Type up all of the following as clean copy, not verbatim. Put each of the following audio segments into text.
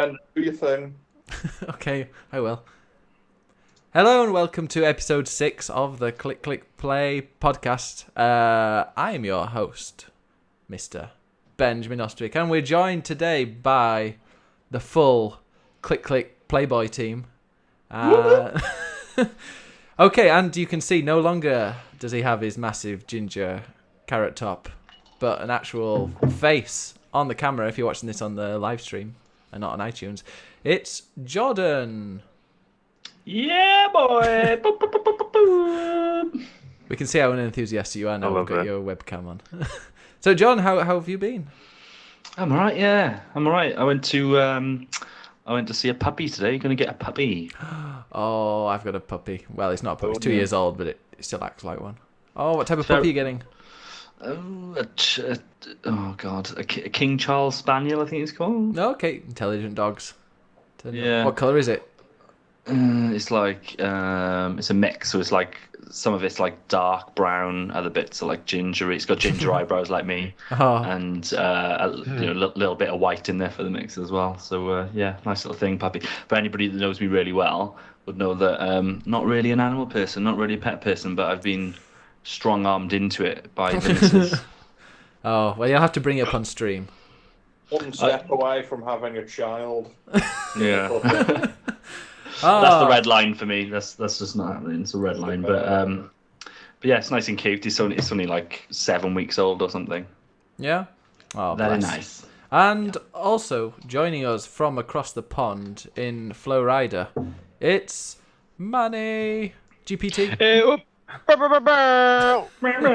Ben, do your thing. Okay, I will. Hello and welcome to episode 6 of the Click Click Play podcast. I am your host, Mr. Benjamin Ostwick, and we're joined today by the full Click Click Playboy team. Okay, and you can see no longer does he have his massive ginger carrot top, but an actual face on the camera if you're watching this on the live stream and not on iTunes. It's Jordan. Yeah, boy. We can see how enthusiastic you are now. I We've love got it. your webcam on. So, John, how have you been? I'm alright. Yeah, I'm alright. I went to see a puppy today. Gonna get a puppy. Oh, I've got a puppy. Well, it's not a puppy. It's 2 yeah. years old, but it still acts like one. Oh, what type of puppy are you getting? Oh God, a King Charles Spaniel, I think it's called. Okay, intelligent dogs. Yeah. What colour is it? It's like it's a mix. So it's like some of it's like dark brown, other bits are like gingery. It's got ginger eyebrows like me, Oh, and little bit of white in there for the mix as well. So yeah, nice little thing, puppy. But anybody that knows me really well would know that not really an animal person, not really a pet person, but I've been strong-armed into it by the missus. oh, well, you'll have to bring it up on stream. One step away from having a child. Yeah. Oh, That's the red line for me. That's just not happening. It's a red line. But yeah, it's nice and cute. It's only like 7 weeks old or something. Yeah? Oh, Very bless. nice. And also, joining us from across the pond in Flowrider, it's Manny GPT. Hey, whoop. What's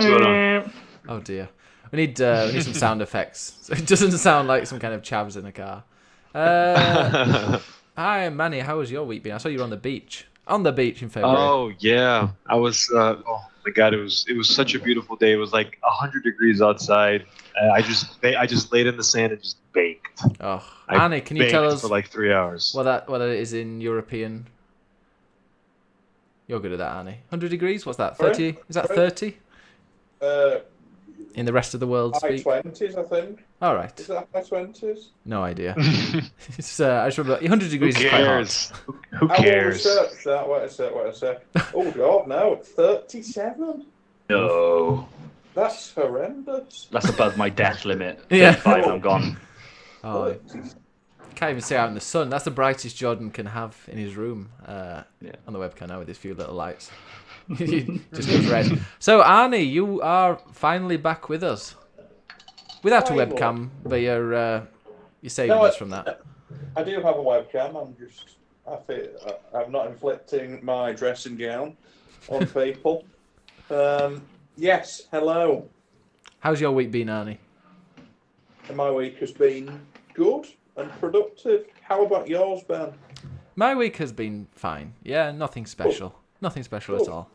going on? Oh dear. We need some sound effects so it doesn't sound like some kind of chavs in a car. Hi Manny, how was your week been? I saw you were on the beach. On the beach in February. Oh yeah, I was. Oh my God, it was such a beautiful day. It was like 100 degrees outside. I just laid in the sand and just baked. Oh, I Annie, can you tell baked us for like 3 hours? what it is in European? You're good at that, Annie. 100 degrees? What's that? 30? Is that 30? In the rest of the world High speak? 20s, I think. All right. Is that high 20s? No idea. It's, I just remember 100 Who degrees is quite hot. cares? Who I will cares? research that. Wait a sec. Oh, God, no. 37? No, That's horrendous. that's above my death limit. Yeah. 35 and I'm gone. Oh, 30. can't even stay out in the sun. That's the brightest Jordan can have in his room Yeah. on the webcam now with his few little lights. He just goes red. So, Arnie, you are finally back with us. Without a Finally. webcam, but you're saving No, us from that. I do have a webcam. I'm not inflicting my dressing gown on people. Yes, hello. How's your week been, Arnie? And my week has been good and productive. How about yours, Ben? My week has been fine. Yeah, nothing special. Nothing special at Cool. all.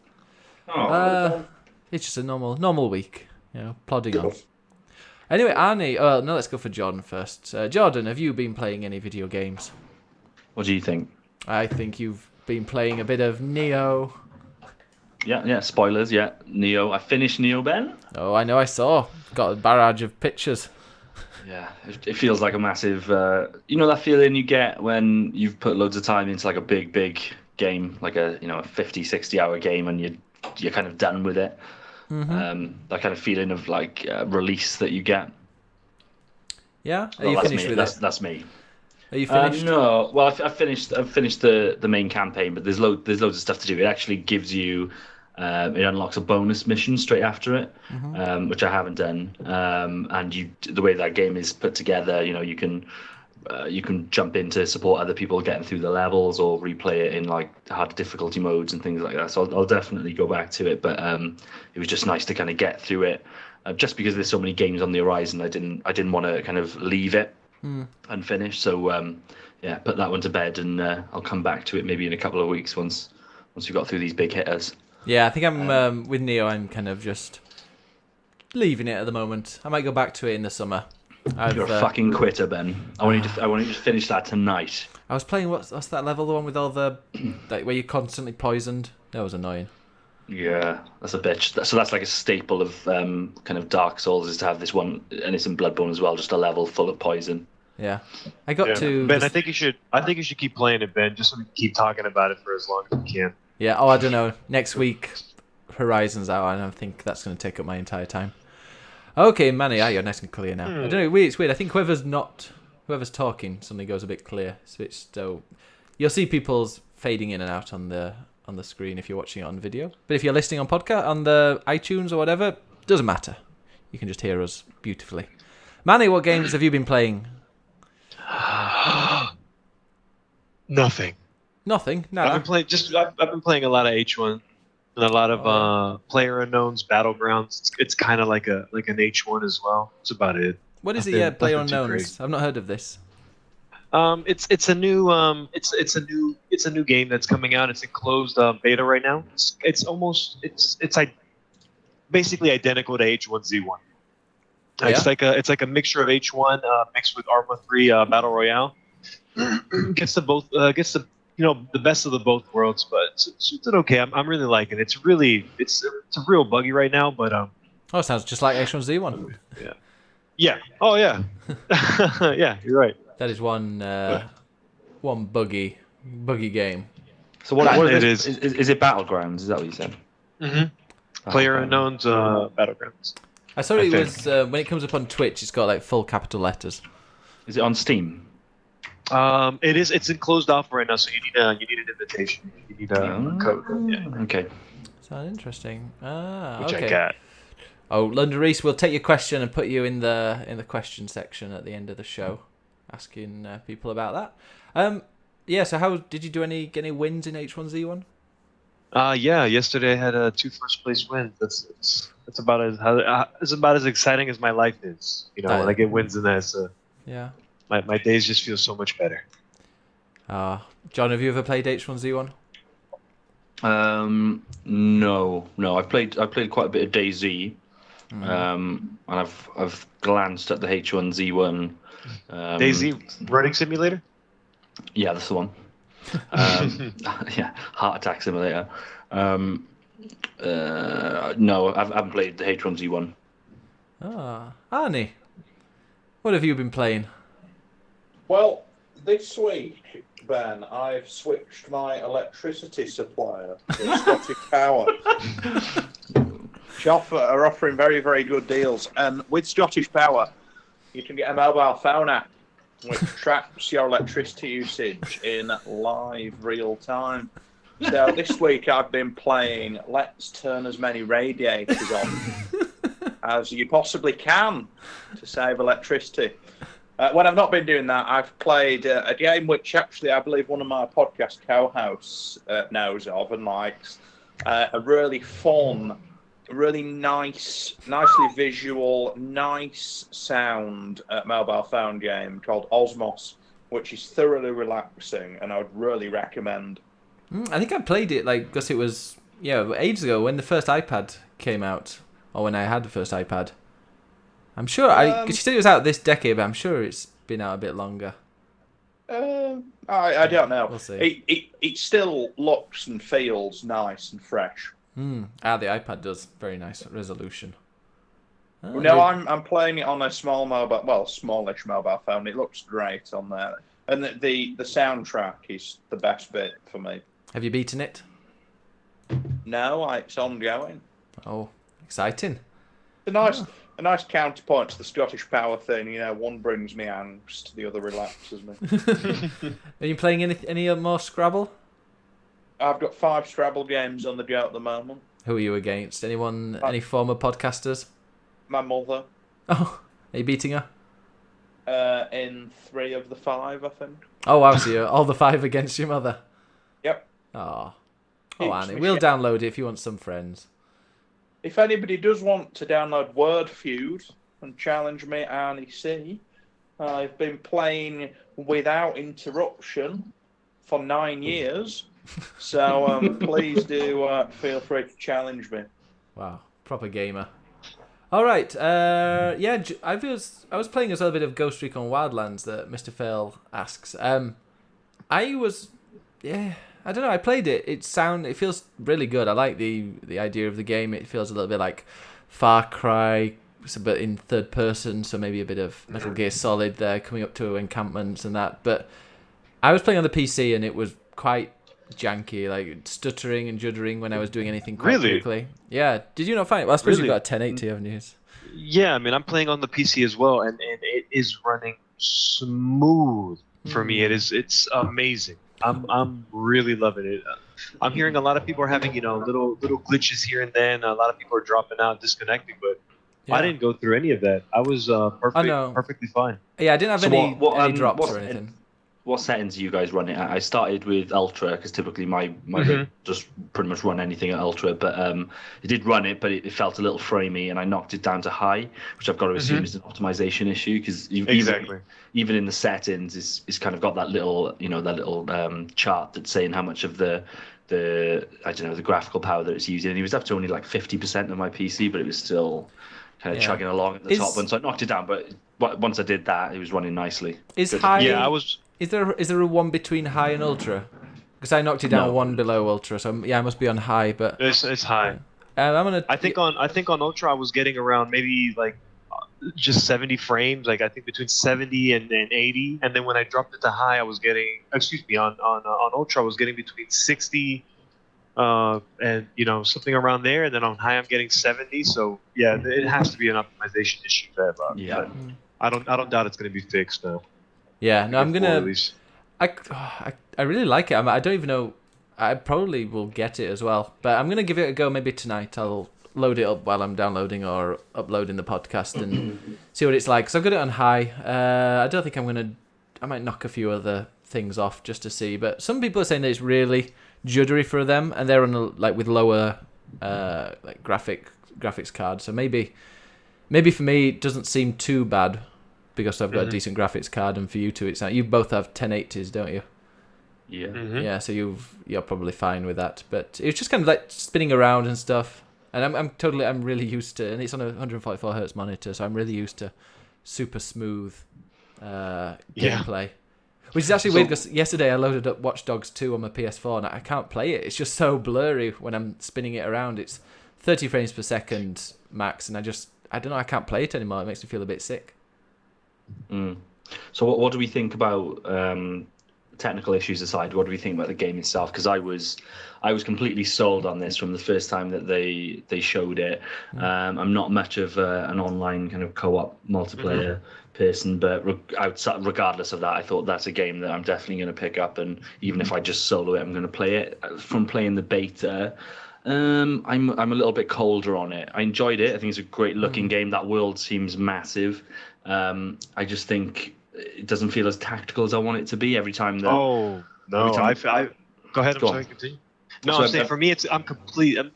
Oh, It's just a normal week, plodding on. Good. Anyway, Arnie, no, let's go for Jordan first. Jordan, have you been playing any video games? what do you think? I think you've been playing a bit of Neo. Yeah. Spoilers. Yeah, Neo. I finished Neo, Ben. Oh, I know, I saw. Got a barrage of pictures. Yeah, it feels like a massive. You know that feeling you get when you've put loads of time into like a big game, like a 50, 60 hour game, and you're kind of done with it. That kind of feeling of like release that you get. Yeah? Are Well, you that's finished me. with That's it? that's me. Are you finished? No, well, I've finished the main campaign, but there's loads of stuff to do. It actually gives you. It unlocks a bonus mission straight after it, which I haven't done. And the way that game is put together, you can jump in to support other people getting through the levels or replay it in like hard difficulty modes and things like that. So I'll definitely go back to it. But it was just nice to kind of get through it, just because there's so many games on the horizon. I didn't want to kind of leave it unfinished. So yeah, put that one to bed, and I'll come back to it maybe in a couple of weeks once we got through these big hitters. Yeah, I think I'm with Neo. I'm kind of just leaving it at the moment. I might go back to it in the summer. You're a fucking quitter, Ben. I want you to finish that tonight. I was playing what's that level? The one with all the like where you're constantly poisoned. That was annoying. Yeah, that's a bitch. So that's like a staple of kind of Dark Souls is to have this one, and it's in Bloodborne as well, just a level full of poison. Yeah, I got to Ben, I think you should keep playing it, Ben, just so we can keep talking about it for as long as we can. Yeah. Oh, I don't know. Next week, Horizon's out. I don't think that's going to take up my entire time. Okay, Manny, you're nice and clear now. I don't know. It's weird. I think whoever's talking suddenly goes a bit clear. So you'll see people's fading in and out on the screen if you're watching it on video. But if you're listening on podcast on the iTunes or whatever, doesn't matter. You can just hear us beautifully. Manny, what games have you been playing? Nothing. Nothing. Nada. I've been playing a lot of H1 and a lot of Player Unknowns Battlegrounds. It's kind of like an H1 as well. That's about it. What is Nothing- it? Player nothing too Unknowns. I've not heard of this. It's a new game that's coming out. It's in closed beta right now. It's basically identical to H1Z1. Oh, It's yeah? like a mixture of H1 mixed with Arma 3 Battle Royale. Gets the best of the both worlds, but it's okay. I'm really liking it. It's real buggy right now, but Oh, it sounds just like H1Z1. yeah. Oh yeah. Yeah, you're right. That is one buggy game. So what It is is. this? Is it Battlegrounds? Is that what you said? Mm-hmm. Player Unknown's Battlegrounds. I saw it was when it comes up on Twitch, it's got like full capital letters. Is it on Steam? It is. It's in closed alpha right now, so you need an invitation. You need a code. Yeah. Okay. Sounds interesting. Which Okay. I got. Oh, London Reese, we'll take your question and put you in the question section at the end of the show, asking people about that. Yeah. So how did you get any wins in H1Z1? Yeah. Yesterday I had 2 first place wins. That's about as exciting as my life is. You know, when I get wins in that, Yeah. my days just feel so much better. John, have you ever played H1Z1? No. I've played quite a bit of DayZ, and I've glanced at the H1Z1. DayZ running simulator. Yeah, that's the one. Yeah, heart attack simulator. No, I haven't played the H1Z1. Arnie, what have you been playing? Well, this week, Ben, I've switched my electricity supplier to Scottish Power. Which are offering very, very good deals. And with Scottish Power, you can get a mobile phone app which tracks your electricity usage in live real time. So this week I've been playing Let's Turn As Many Radiators On as you possibly can to save electricity. When I've not been doing that, I've played a game which actually I believe one of my podcast co-hosts knows of and likes. A really fun, really nicely visual, nice sound mobile phone game called Osmos, which is thoroughly relaxing and I would really recommend. I think I played it because it was ages ago when the first iPad came out, or when I had the first iPad. I'm sure because you said it was out this decade, but I'm sure it's been out a bit longer. I don't know. We'll see. It still looks and feels nice and fresh. The iPad does very nice resolution. No, I'm playing it on a smallish mobile phone. It looks great on there, and the soundtrack is the best bit for me. Have you beaten it? No, it's ongoing. Oh, exciting! A nice counterpoint to the Scottish Power thing. You know, one brings me angst, the other relaxes me. Are you playing any more Scrabble? I've got 5 Scrabble games on the go at the moment. Who are you against? Anyone? Any former podcasters? My mother. Oh, are you beating her? In 3 of the 5, I think. Oh, wow, so you're all the 5 against your mother. Yep. Oh, Keeps Annie, me we'll shit. download it if you want some friends. If anybody does want to download Word Feud and challenge me, Arnie C, I've been playing without interruption for 9 years. So please do feel free to challenge me. Wow, proper gamer. All right, I was playing as well a bit of Ghost Recon Wildlands that Mr. Fail asks. I don't know. I played it. It feels really good. I like the idea of the game. It feels a little bit like Far Cry but in third person, so maybe a bit of Metal Gear Solid there, coming up to encampments and that. But I was playing on the PC and it was quite janky, like stuttering and juddering when I was doing anything quite quickly. Yeah, did you not find it? Well, I suppose you've got a 1080, haven't you? Yeah, I mean, I'm playing on the PC as well, and it is running smooth for me. It's amazing. I'm really loving it. I'm hearing a lot of people are having little glitches here and then. A lot of people are dropping out, disconnecting, but I didn't go through any of that. I was perfectly fine. Yeah, I didn't have any drops or anything. What settings do you guys run it at? I started with Ultra because typically my rig just pretty much run anything at Ultra, but it did run it, but it felt a little framey, and I knocked it down to high, which I've got to assume is an optimization issue because even in the settings, it's kind of got that little chart that's saying how much of the graphical power that it's using. And it was up to only like 50% of my PC, but it was still kind of chugging along at the top one. So I knocked it down, but once I did that, it was running nicely. High? Yeah, I was. Is there a one between high and ultra? Because I knocked it down one below ultra, so I must be on high. But it's high. I think on ultra I was getting around maybe like just 70 frames, like I think between 70 and 80, and then when I dropped it to high, I was getting on ultra I was getting between 60 and something around there, and then on high I'm getting 70. So yeah, it has to be an optimization issue there. But I don't doubt it's going to be fixed now. Yeah, no, I'm gonna. I really like it. I don't even know. I probably will get it as well, but I'm gonna give it a go. Maybe tonight I'll load it up while I'm downloading or uploading the podcast and see what it's like. Because I've got it on high. I don't think I'm gonna. I might knock a few other things off just to see. But some people are saying that it's really juddery for them, and they're on with lower graphics card. So maybe for me it doesn't seem too bad. Because I've got a decent graphics card, and for you two, you both have 1080s, don't you? Yeah. Yeah, so you're probably fine with that. But it's just kind of like spinning around and stuff, and I'm really used to, and it's on a 144 hertz monitor, so I'm really used to super smooth gameplay. Which is actually weird because yesterday I loaded up Watch Dogs 2 on my PS4 and I can't play it. It's just so blurry when I'm spinning it around. It's 30 frames per second max, and I don't know, I can't play it anymore. It makes me feel a bit sick. So what do we think about technical issues aside? What do we think about the game itself? Because I was completely sold on this from the first time that they showed it. I'm not much of an online kind of co-op multiplayer person, but regardless of that, I thought that's a game that I'm definitely going to pick up, and even if I just solo it, I'm going to play it. From playing the beta, I'm a little bit colder on it. I enjoyed it. I think it's a great looking game. That world seems massive. I just think it doesn't feel as tactical as I want it to be every time that. Oh no! Go ahead. I'm sorry. Continue. No, I'm saying for me, I'm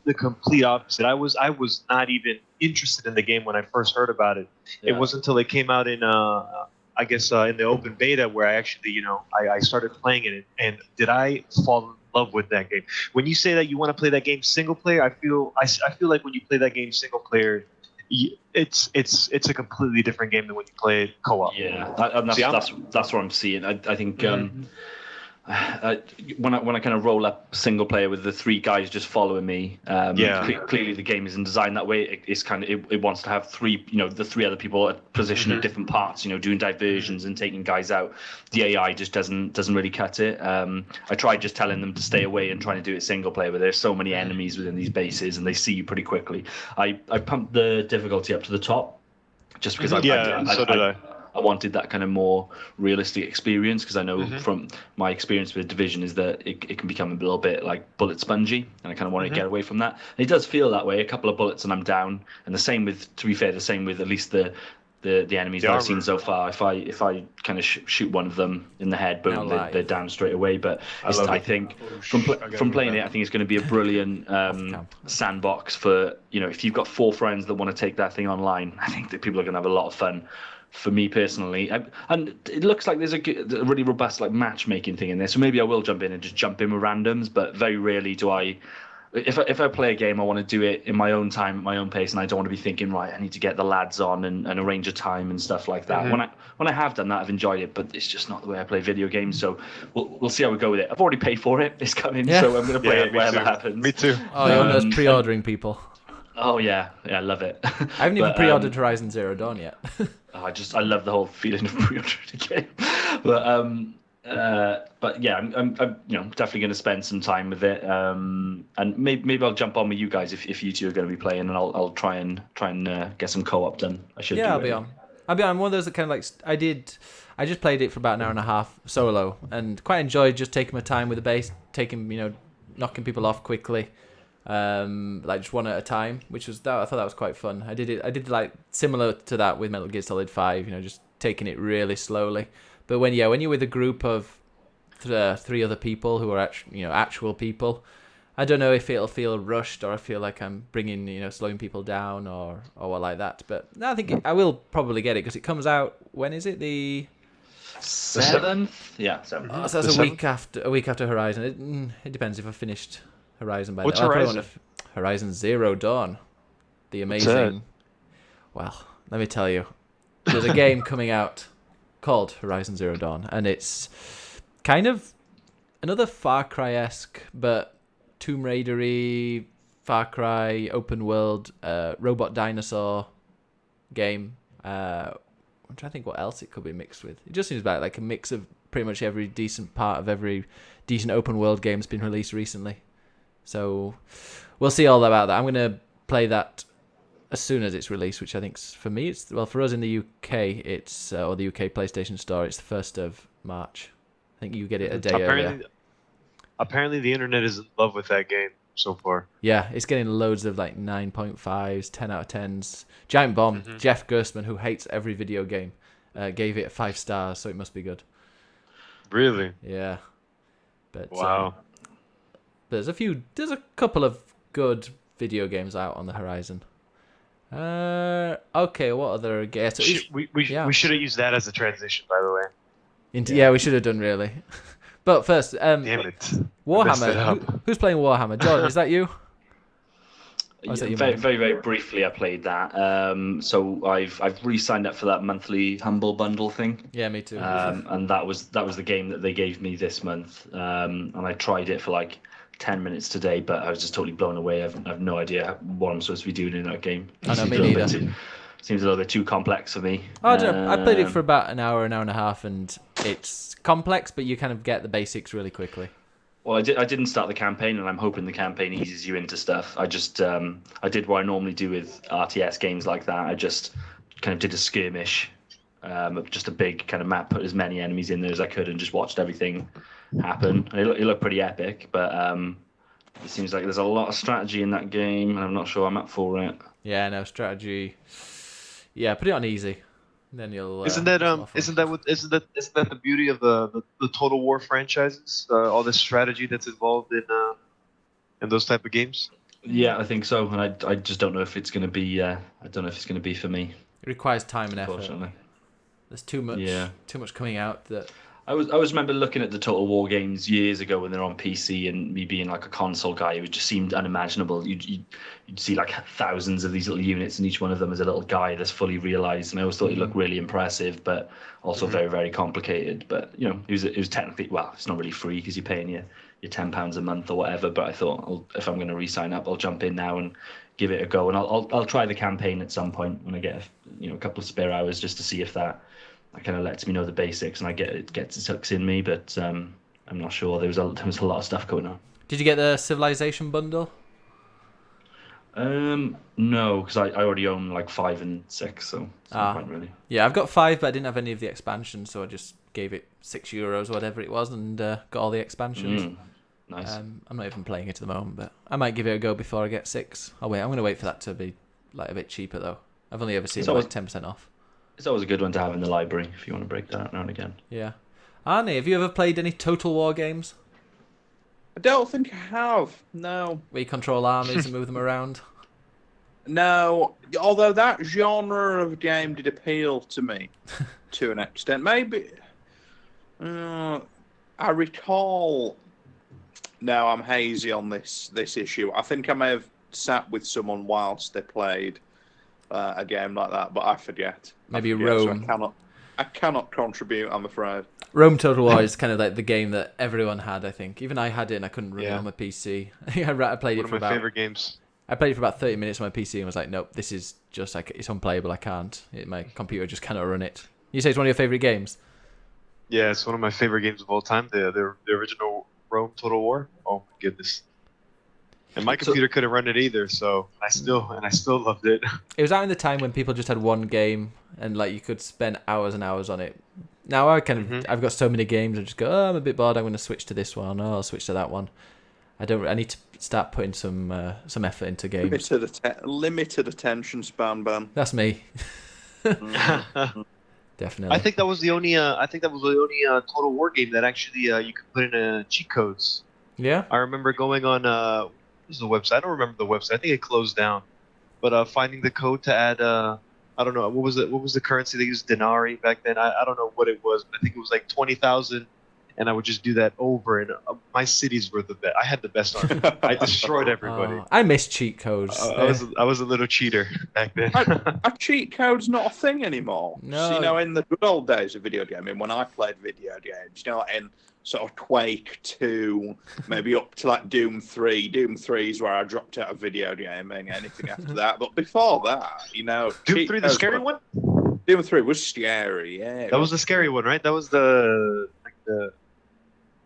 the complete opposite. I was not even interested in the game when I first heard about it. Yeah. It wasn't until it came out in I guess in the open beta where I actually I started playing it, and did I fall in love with that game? When you say that you want to play that game single player, I feel like when you play that game single player, it's a completely different game than when you play it co-op. Yeah, that's what I'm seeing. I think when I kind of roll up single player with the three guys just following me, clearly the game isn't designed that way. It's kind of it wants to have the three other people at position at different parts, doing diversions and taking guys out. The AI just doesn't really cut it. I tried just telling them to stay away and trying to do it single player, but there's so many enemies within these bases and they see you pretty quickly. I pumped the difficulty up to the top just because I wanted that kind of more realistic experience, because I know from my experience with Division is that it can become a little bit like bullet spongy, and I kind of want to get away from that. And it does feel that way. A couple of bullets and I'm down. And the same with at least the enemies that I've seen so far. If I kind of shoot one of them in the head, boom, they're down straight away. But I think from playing it, I think it's going to be a brilliant sandbox for if you've got 4 friends that want to take that thing online. I think that people are going to have a lot of fun. For me personally, and it looks like there's a really robust matchmaking thing in there, so maybe I will jump in and just jump in with randoms. But very rarely do I. If I play a game, I want to do it in my own time, at my own pace, and I don't want to be thinking, right, I need to get the lads on and arrange a time and stuff like that. When I have done that, I've enjoyed it, but it's just not the way I play video games. So we'll see how we go with it. I've already paid for it; it's coming, so I'm going to play it wherever happens. Me too. Oh, you're one of those pre-ordering people. Oh yeah, I love it. I haven't even But, pre-ordered Horizon Zero Dawn yet. I love the whole feeling of pre-ordering a game. But yeah, I'm definitely going to spend some time with it. And maybe I'll jump on with you guys if you two are going to be playing, and I'll try and get some co-op done. I should. Yeah, do I'll be it. on. I'm one of those that kind of like I just played it for about an hour and a half solo, and quite enjoyed just taking my time with the base, knocking people off quickly, like just one at a time, which was that I thought that was quite fun. I did like similar to that with Metal Gear Solid 5, just taking it really slowly. But when you're with a group of three other people who are actual people, I don't know if it'll feel rushed or I feel like I'm bringing, slowing people down or what like that. But no, I think I will probably get it because it comes out. When is it? The 7th? Yeah, 7th. Oh, so that's a week after Horizon. It depends if I finished Horizon by What's then. Horizon? Horizon Zero Dawn. The What's amazing. Well, let me tell you. There's a game coming out called Horizon Zero Dawn, and it's kind of another Far Cry-esque, but Tomb Raider-y, Far Cry, open world, robot dinosaur game. I'm trying to think what else it could be mixed with. It just seems like a mix of pretty much every decent part of every decent open world game that's been released recently. So we'll see all about that. I'm going to play that as soon as it's released, which I think for me, for us in the UK, it's or the UK PlayStation Store, it's the 1st of March. I think you get it a day earlier. Apparently, the internet is in love with that game so far. Yeah, it's getting loads of like 9.5s, 10 out of 10s. Giant Bomb, Jeff Gerstmann, who hates every video game, gave it 5 stars, so it must be good. Really? Yeah. But wow. There's a couple of good video games out on the horizon. Okay, what other games? We should have used that as a transition, by the way. Yeah, we should have done really. But first, damn it, Warhammer. Who's playing Warhammer? Jordan, is that you? Very, very briefly, I played that. So I've re-signed up for that monthly Humble Bundle thing. Yeah, me too. And that was the game that they gave me this month. And I tried it for like 10 minutes today, but I was just totally blown away. I've no idea what I'm supposed to be doing in that game. I know, me neither. Seems a little bit too complex for me. I don't know. I played it for about an hour and a half, and it's complex, but you kind of get the basics really quickly. Well, I didn't start the campaign, and I'm hoping the campaign eases you into stuff. I just I did what I normally do with RTS games like that. I just kind of did a skirmish, just a big kind of map, put as many enemies in there as I could, and just watched everything happen. And it looked pretty epic, but it seems like there's a lot of strategy in that game, and I'm not sure I'm up for it. Yeah, no strategy. Yeah, put it on easy. Then you'll. Isn't that the beauty of the Total War franchises? All this strategy that's involved in those type of games. Yeah, I think so, and I just don't know if it's going to be. I don't know if it's going to be for me. It requires time and effort. Unfortunately, there's too much. Yeah. Too much coming out that. I was remember looking at the Total War games years ago when they're on PC, and me being like a console guy, it just seemed unimaginable. You'd see like thousands of these little units, and each one of them is a little guy that's fully realized. And I always thought it looked really impressive, but also very, very complicated. But it was technically, well, it's not really free because you're paying your £10 a month or whatever. But I thought if I'm going to re-sign up, I'll jump in now and give it a go, and I'll try the campaign at some point when I get a couple of spare hours just to see if that kind of lets me know the basics and I it sucks in me, but I'm not sure. There was a lot of stuff going on. Did you get the Civilization bundle? No, because I already own like 5 and 6, so no point really. Yeah, I've got 5, but I didn't have any of the expansions, so I just gave it €6 or whatever it was, and got all the expansions. Nice. I'm not even playing it at the moment, but I might give it a go before I get 6. I'm going to wait for that to be like a bit cheaper though. I've only ever seen it like 10% off. It's always a good one to have in the library if you want to break that out now and again. Yeah. Arnie, have you ever played any Total War games? I don't think I have. No. Where you control armies and move them around? No. Although that genre of game did appeal to me to an extent. Maybe. I recall. No, I'm hazy on this issue. I think I may have sat with someone whilst they played a game like that, but I forget. Maybe Rome. So I cannot contribute, I'm afraid. Rome Total War is kind of like the game that everyone had, I think. Even I had it and I couldn't run it on my PC. I played it for one of my favorite games. I played it for about 30 minutes on my PC and was like, nope, this is just like it's unplayable. I can't. My computer just cannot run it. You say it's one of your favorite games? Yeah, it's one of my favorite games of all time. The original Rome Total War. Oh my goodness. And my computer couldn't run it either, so I still loved it. It was out in the time when people just had one game and like you could spend hours and hours on it. Now I've got so many games. I just go, I'm a bit bored. I'm going to switch to this one. Oh, I'll switch to that one. I need to start putting some effort into games. Limited attention span, Ben. That's me. Definitely. I think that was the only Total War game that actually you could put in cheat codes. Yeah. I remember going on what was the website? I don't remember the website. I think it closed down. But finding the code to add I don't know, what was the currency they used? Denarii back then. I don't know what it was, but I think it was like 20,000, and I would just do that over, and my cities were the best. I had the best army. I destroyed everybody. I miss cheat codes. I was a little cheater back then. A cheat code's not a thing anymore. No. So, you know, in the good old days of video gaming, when I played video games, you know, in sort of Quake 2, maybe up to like Doom 3. Doom 3 is where I dropped out of video gaming, anything after that. But before that, you know... Doom 3, the scary one? Doom 3 was scary, yeah. That was the scary one, right? That was the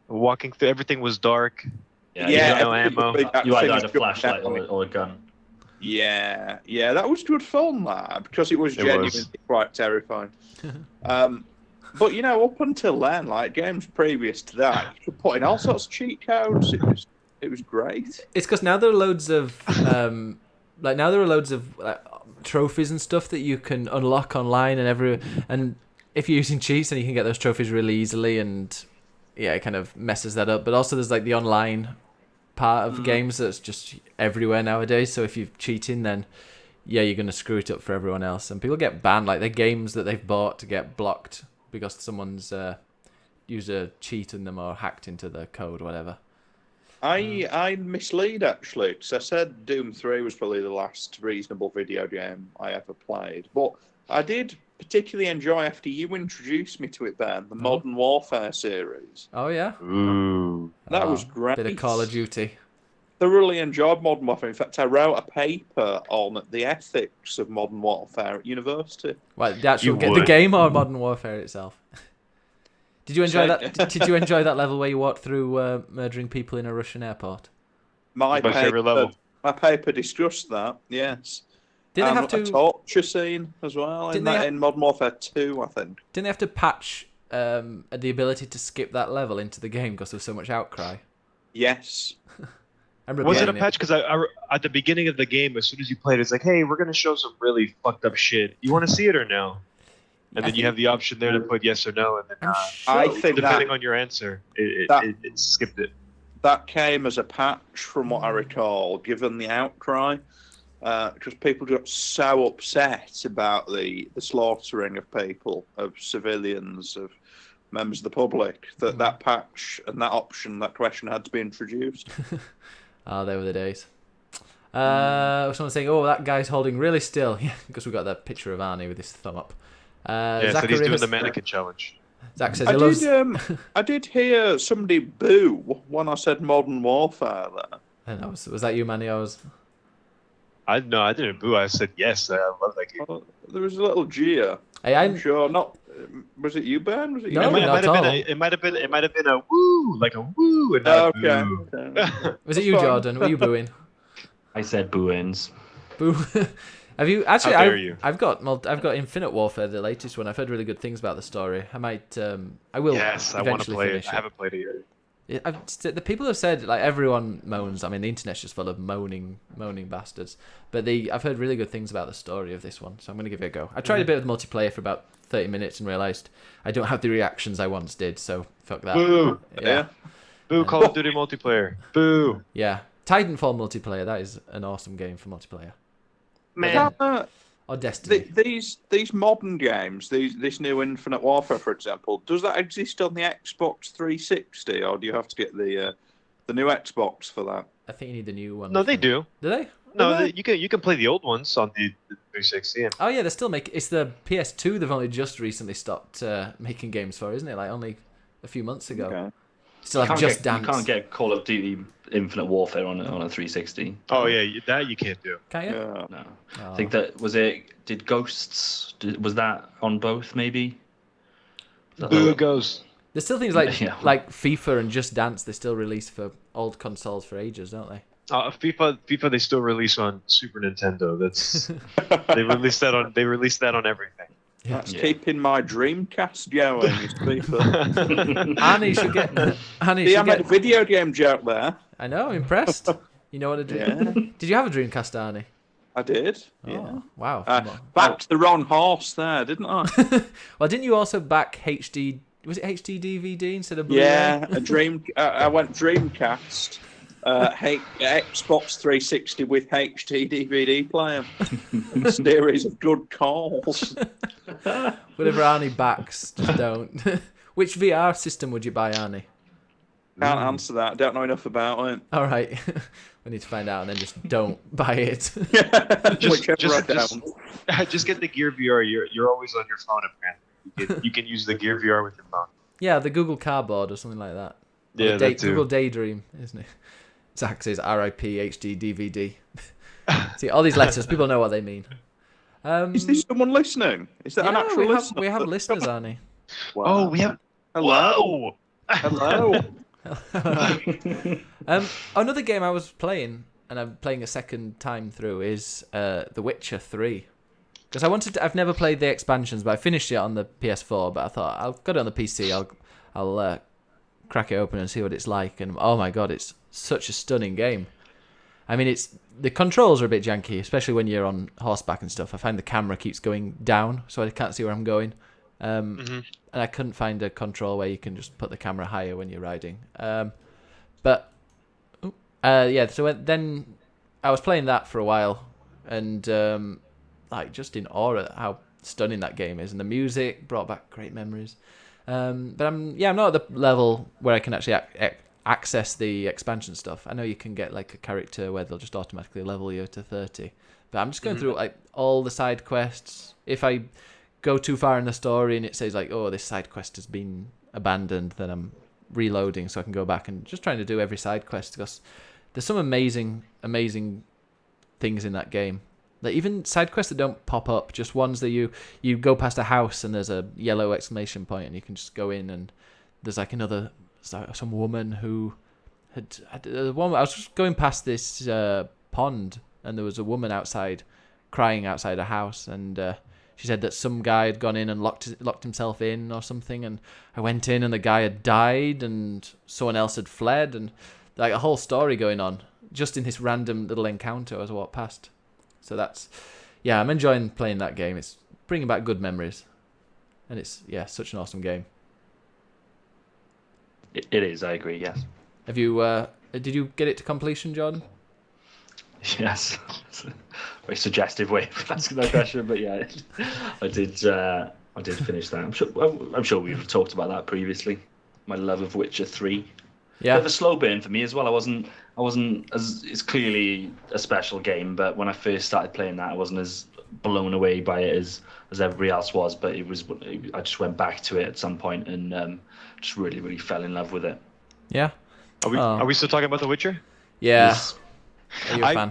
walking through, everything was dark. Yeah, you had no ammo. You either had a flashlight or a gun. Yeah, that was good fun, that, because it was genuinely quite terrifying. But, you know, up until then, like, games previous to that, you could put in all sorts of cheat codes. It was great. It's because now there are loads of, trophies and stuff that you can unlock online and if you're using cheats, then you can get those trophies really easily, and, yeah, it kind of messes that up. But also there's, like, the online part of games that's just everywhere nowadays, so if you're cheating, then... yeah, you're going to screw it up for everyone else. And people get banned, like, the games that they've bought to get blocked because someone's used a cheat in them or hacked into the code or whatever. I mislead, actually, because I said Doom 3 was probably the last reasonable video game I ever played. But I did particularly enjoy, after you introduced me to it, Ben, the Modern Warfare series. Oh, yeah? Ooh. That was great. Bit of Call of Duty. Thoroughly enjoyed Modern Warfare. In fact, I wrote a paper on the ethics of Modern Warfare at university. Well, the actual the game or Modern Warfare itself? Did you enjoy that? Did you enjoy that level where you walked through murdering people in a Russian airport? My favorite level. My paper discussed that. Yes. Didn't they have to a torture scene as well in Modern Warfare 2, I think. Didn't they have to patch the ability to skip that level into the game because there was so much outcry? Yes. Was it a patch? Because I at the beginning of the game, as soon as you played, it's like, hey, we're going to show some really fucked up shit. You want to see it or no? And then you have the option there to put yes or no, and then I think depending on your answer, it skipped it. That came as a patch, from what I recall, given the outcry, because people got so upset about the slaughtering of people, of civilians, of members of the public, that patch and that option, that question had to be introduced. Oh, they were the days. Someone's saying, "Oh, that guy's holding really still," because we got that picture of Arnie with his thumb up. So he's doing the mannequin challenge. Zach says, I did hear somebody boo when I said Modern Warfare there. I know, was that you, Manny? I didn't boo. I said yes. I love that game. Well, there was a little jeer. Hey, I'm sure not. Was it you, Ben? Was it you? No, not at all. It might have been a woo, like a woo, and not a boo. Okay. Was it you, Jordan? Were you booing? I said boo-ins. Boo. Have you actually? How dare you? I've got Infinite Warfare, the latest one. I've heard really good things about the story. I might. I will. Yes, I want to play finish it. I haven't played it yet. The people have said, like, everyone moans. I mean, the internet's just full of moaning bastards. But I've heard really good things about the story of this one, so I'm going to give it a go. I tried a bit of multiplayer for about 30 minutes and realised I don't have the reactions I once did, so fuck that. Boo! Yeah. Boo! Call of Duty multiplayer. Boo! Yeah, Titanfall multiplayer. That is an awesome game for multiplayer. Man. Or Destiny. These modern games, this new Infinite Warfare, for example, does that exist on the Xbox 360, or do you have to get the new Xbox for that? I think you need the new one. No, they do. Do they? No, you can play the old ones on the 360. Oh yeah, they're still making. It's the PS2. They've only just recently stopped making games for, isn't it? Like only a few months ago. Okay. Still have Just Dance. You can't get Call of Duty Infinite Warfare on a 360. Oh yeah, that you can't do. Can't you? Yeah. No, Oh. I think that was it. Did Ghosts? Was that on both? Maybe. Boo goes. There's still things like Yeah. like FIFA and Just Dance. They still release for old consoles for ages, don't they? FIFA, they still release on Super Nintendo. That's they released that on everything. That's Yeah. keeping my Dreamcast going. Is FIFA. Annie should get. Annie See, I should made a get. video game joke there. I know, I'm impressed. You know what to do. Yeah. Did you have a Dreamcast, Arnie? I did. Yeah. Oh, wow. Backed the wrong horse there, didn't I? Well, didn't you also back HD? Was it HD DVD instead of Blu-ray? Yeah, I went Dreamcast, Xbox 360 with HD DVD player. A series of good calls. Whatever Arnie backs, just don't. Which VR system would you buy, Arnie? Can't answer that. Don't know enough about it. All right. We need to find out and then just don't buy it. Whichever I don't. Just get the Gear VR. You're always on your phone apparently. You can use the Gear VR with your phone. Yeah, the Google Cardboard or something like that. Or Yeah, the that too. Google Daydream, isn't it? Zach says RIP HD DVD. See, all these letters, people know what they mean. Is this someone listening? Is that an yeah, actual listener? we have listeners, Arnie. Wow. Oh, we have. Hello. Hello. Another game I was playing, and I'm playing a second time through, is The Witcher 3. Because I've never played the expansions, but I finished it on the PS4. But I thought I'll got it on the PC. I'll crack it open and see what it's like. And oh my god, it's such a stunning game. I mean, the controls are a bit janky, especially when you're on horseback and stuff. I find the camera keeps going down, so I can't see where I'm going. And I couldn't find a control where you can just put the camera higher when you're riding. So then I was playing that for a while, and just in awe at how stunning that game is, and the music brought back great memories. But I'm not at the level where I can actually access the expansion stuff. I know you can get like a character where they'll just automatically level you to 30, but I'm just going through like all the side quests. If I go too far in the story and it says like, oh, this side quest has been abandoned, then I'm reloading so I can go back and just trying to do every side quest, because there's some amazing things in that game. Like even side quests that don't pop up, just ones that you go past a house and there's a yellow exclamation point and you can just go in, and there's like some woman who had I was just going past this pond, and there was a woman outside crying outside a house, and she said that some guy had gone in and locked himself in or something, and I went in and the guy had died and someone else had fled, and like a whole story going on just in this random little encounter as I walked past. So I'm enjoying playing that game. It's bringing back good memories, and it's such an awesome game. It is. I agree. Yes. Have you? Did you get it to completion, Jordan? Yes. Very suggestive way of asking that question, but yeah, I did. I did finish that. I'm sure we've talked about that previously. My love of Witcher 3. Yeah. Bit of a slow burn for me as well. I wasn't as it's clearly a special game, but when I first started playing that, I wasn't as blown away by it as everybody else was. But I just went back to it at some point and just really, really fell in love with it. Yeah. Are we still talking about The Witcher? Yeah. Yes. Are you a fan?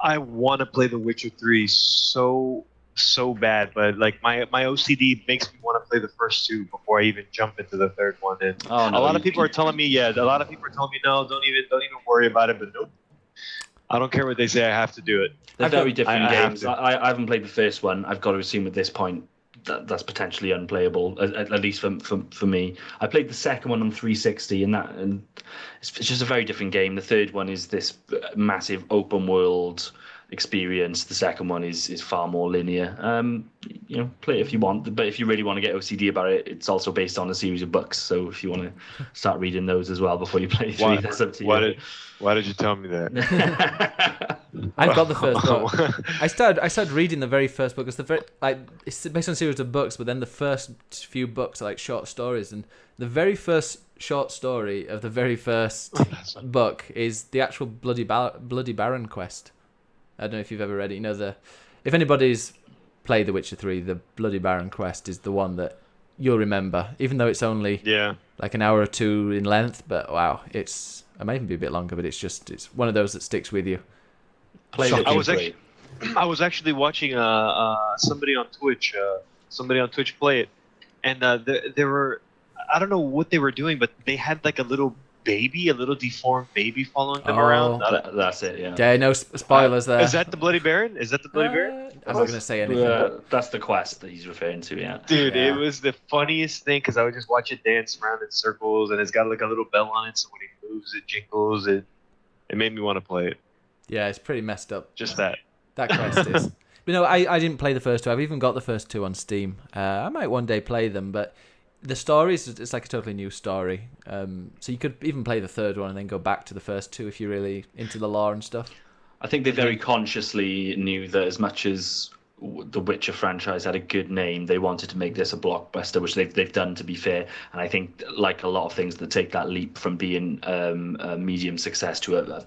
I want to play The Witcher 3 so bad, but like my OCD makes me want to play the first two before I even jump into the third one. And Oh, no, a lot of people are telling me, no, don't even worry about it. But nope, I don't care what they say. I have to do it. They're very different I have games. to. I haven't played the first one. I've got to assume at this point that's potentially unplayable, at least for me. I played the second one on 360, and it's just a very different game. The third one is this massive open world experience. The second one is far more linear. Play it if you want, but if you really want to get OCD about it, it's also based on a series of books. So if you want to start reading those as well before you play 3, that's up to you. Why did you tell me that? I've got the first book. I started reading the very first book. It's based on a series of books, but then the first few books are like short stories, and the very first short story of the very first book is the actual Bloody Baron quest. I don't know if you've ever read it. If anybody's played The Witcher 3, the Bloody Baron quest is the one that you'll remember, even though it's only Yeah. like an hour or two in length. But wow, it might even be a bit longer, but it's one of those that sticks with you. Played Shocking. it. I was Great. I was actually watching somebody on Twitch play it, and they were, I don't know what they were doing, but they had like a little deformed baby following them around. That's it. Yeah. Yeah, no spoilers there. Is that the Bloody Baron? Is that the Bloody Baron? I'm not gonna say anything. That's the quest that he's referring to. Yeah. Dude, Yeah. it was the funniest thing because I would just watch it dance around in circles, and it's got like a little bell on it, so when he moves, it jingles. It made me want to play it. Yeah, it's pretty messed up. Just that. That quest is. But no, I didn't play the first two. I've even got the first two on Steam. I might one day play them, but the stories, it's like a totally new story. So you could even play the third one and then go back to the first two if you're really into the lore and stuff. I think they very consciously knew that as much as the Witcher franchise had a good name, they wanted to make this a blockbuster, which they've done, to be fair. And I think, like a lot of things that take that leap from being a medium success to a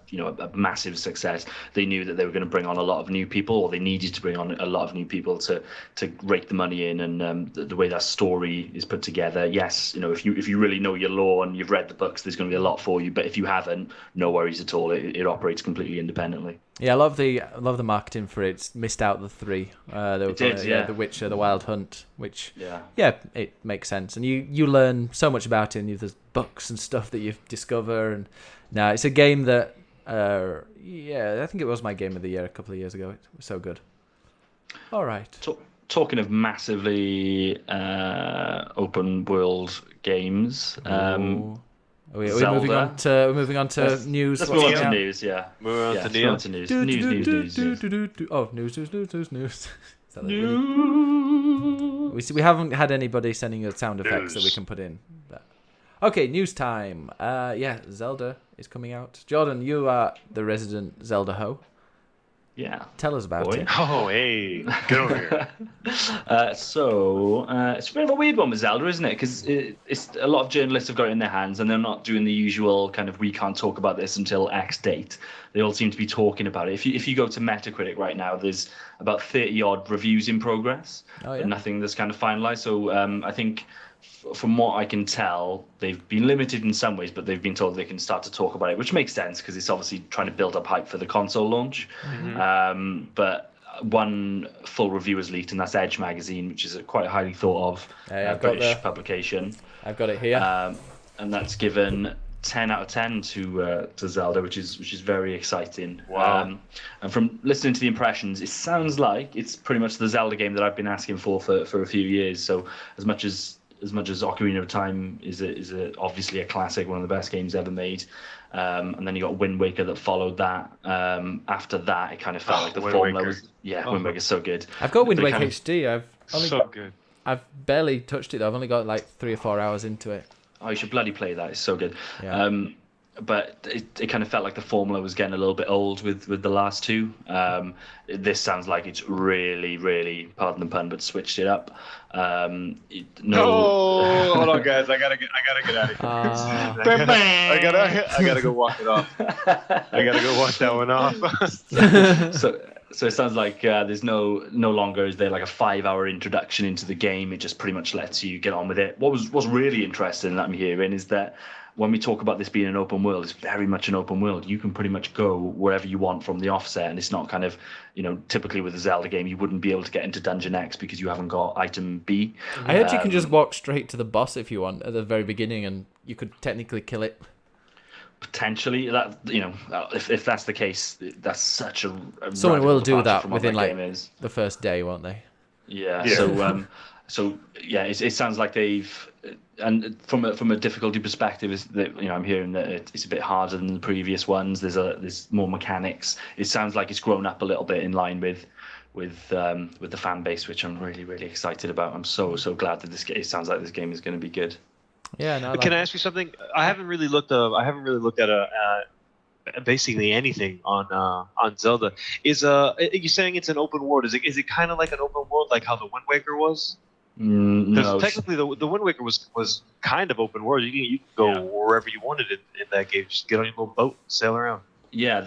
massive success, they knew that they were going to bring on a lot of new people, or they needed to bring on a lot of new people to rake the money in. And the way that story is put together, yes, if you really know your lore and you've read the books, there's going to be a lot for you. But if you haven't, no worries at all. It operates completely independently. Yeah, I love the marketing for it. It's missed out the three. The Witcher, the Wild Hunt, which it makes sense, and you learn so much about it. And there's books and stuff that you discover, and now it's a game that I think it was my game of the year a couple of years ago. It was so good. All right. Talking of massively open world games. Are we Zelda. moving on to news? Let's What's move on to going news, yeah. Moving on to Let's news. move on to news. News. Oh, news. Is that we haven't had anybody sending us sound effects that we can put in. But. Okay, news time. Zelda is coming out. Jordan, you are the resident Zelda ho. Yeah. Tell us about it. Oh, hey, get over here. It's a bit of a weird one with Zelda, isn't it? Because it's a lot of journalists have got it in their hands, and they're not doing the usual kind of we can't talk about this until X date. They all seem to be talking about it. If you go to Metacritic right now, there's about 30 odd reviews in progress, but nothing that's kind of finalized. So I think, from what I can tell, they've been limited in some ways, but they've been told they can start to talk about it, which makes sense because it's obviously trying to build up hype for the console launch. Mm-hmm. But one full review is leaked, and that's Edge magazine, which is a quite highly thought of British publication. I've got it here, and that's given 10 out of 10 to Zelda, which is very exciting. Wow. And from listening to the impressions, it sounds like it's pretty much the Zelda game that I've been asking for a few years. So as much as Ocarina of Time is obviously a classic, one of the best games ever made, and then you got Wind Waker that followed that. After that, it kind of felt like the formula was Wind Waker's so good. I've got Wind Waker HD. Good. I've barely touched it though. I've only got like 3 or 4 hours into it. Oh, you should bloody play that. It's so good. Yeah. But it kind of felt like the formula was getting a little bit old with the last two. This sounds like it's really, really, pardon the pun, but switched it up. Hold on, guys! I gotta get out of here. I gotta go walk it off. I gotta go walk that one off. So it sounds like there's no longer is there like a 5-hour introduction into the game. It just pretty much lets you get on with it. What's really interesting that I'm hearing is that when we talk about this being an open world, it's very much an open world. You can pretty much go wherever you want from the offset, and it's not kind of, typically with a Zelda game, you wouldn't be able to get into Dungeon X because you haven't got item B. I heard you can just walk straight to the boss if you want at the very beginning, and you could technically kill it. Potentially, that if that's the case, that's such a someone will do that from what within game is. The first day, won't they? Yeah. It sounds like they've, and from a difficulty perspective, is that I'm hearing that it's a bit harder than the previous ones. There's more mechanics. It sounds like it's grown up a little bit in line with the fan base, which I'm really, really excited about. I'm so glad that it sounds like this game is going to be good. Yeah. No, Can I ask you something? I haven't really looked at basically anything on Zelda. Is you saying it's an open world? Is it kind of like an open world, like how the Wind Waker was? No. Technically, the Wind Waker was kind of open world. You could go wherever you wanted in that game. Just get on your little boat, and sail around. Yeah,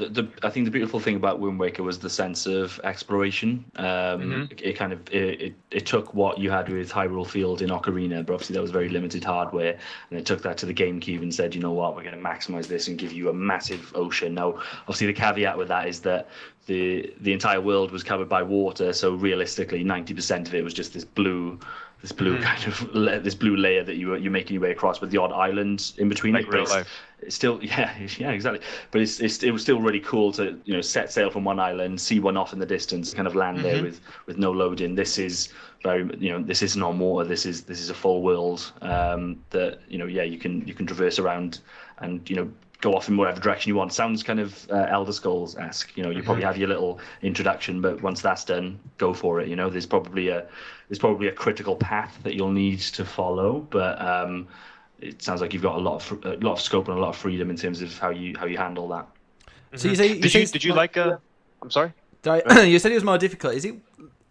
I think the beautiful thing about Wind Waker was the sense of exploration. It kind of it took what you had with Hyrule Field in Ocarina, but obviously that was very limited hardware, and it took that to the GameCube and said, you know what, we're going to maximize this and give you a massive ocean. Now, obviously the caveat with that is that the entire world was covered by water, so realistically 90% of it was just this blue kind of this blue layer that you're making your way across, with the odd island in between. Like real life. It's still, yeah, exactly. But it was still really cool to set sail from one island, see one off in the distance, kind of land there with no loading. This is very this isn't on water. This is a full world that you can traverse around and go off in whatever direction you want. Sounds kind of Elder Scrolls-esque. You probably have your little introduction, but once that's done, go for it. There's probably a critical path that you'll need to follow, but it sounds like you've got a lot of scope and a lot of freedom in terms of how you handle that. So did you like I'm sorry? You said it was more difficult. Is it?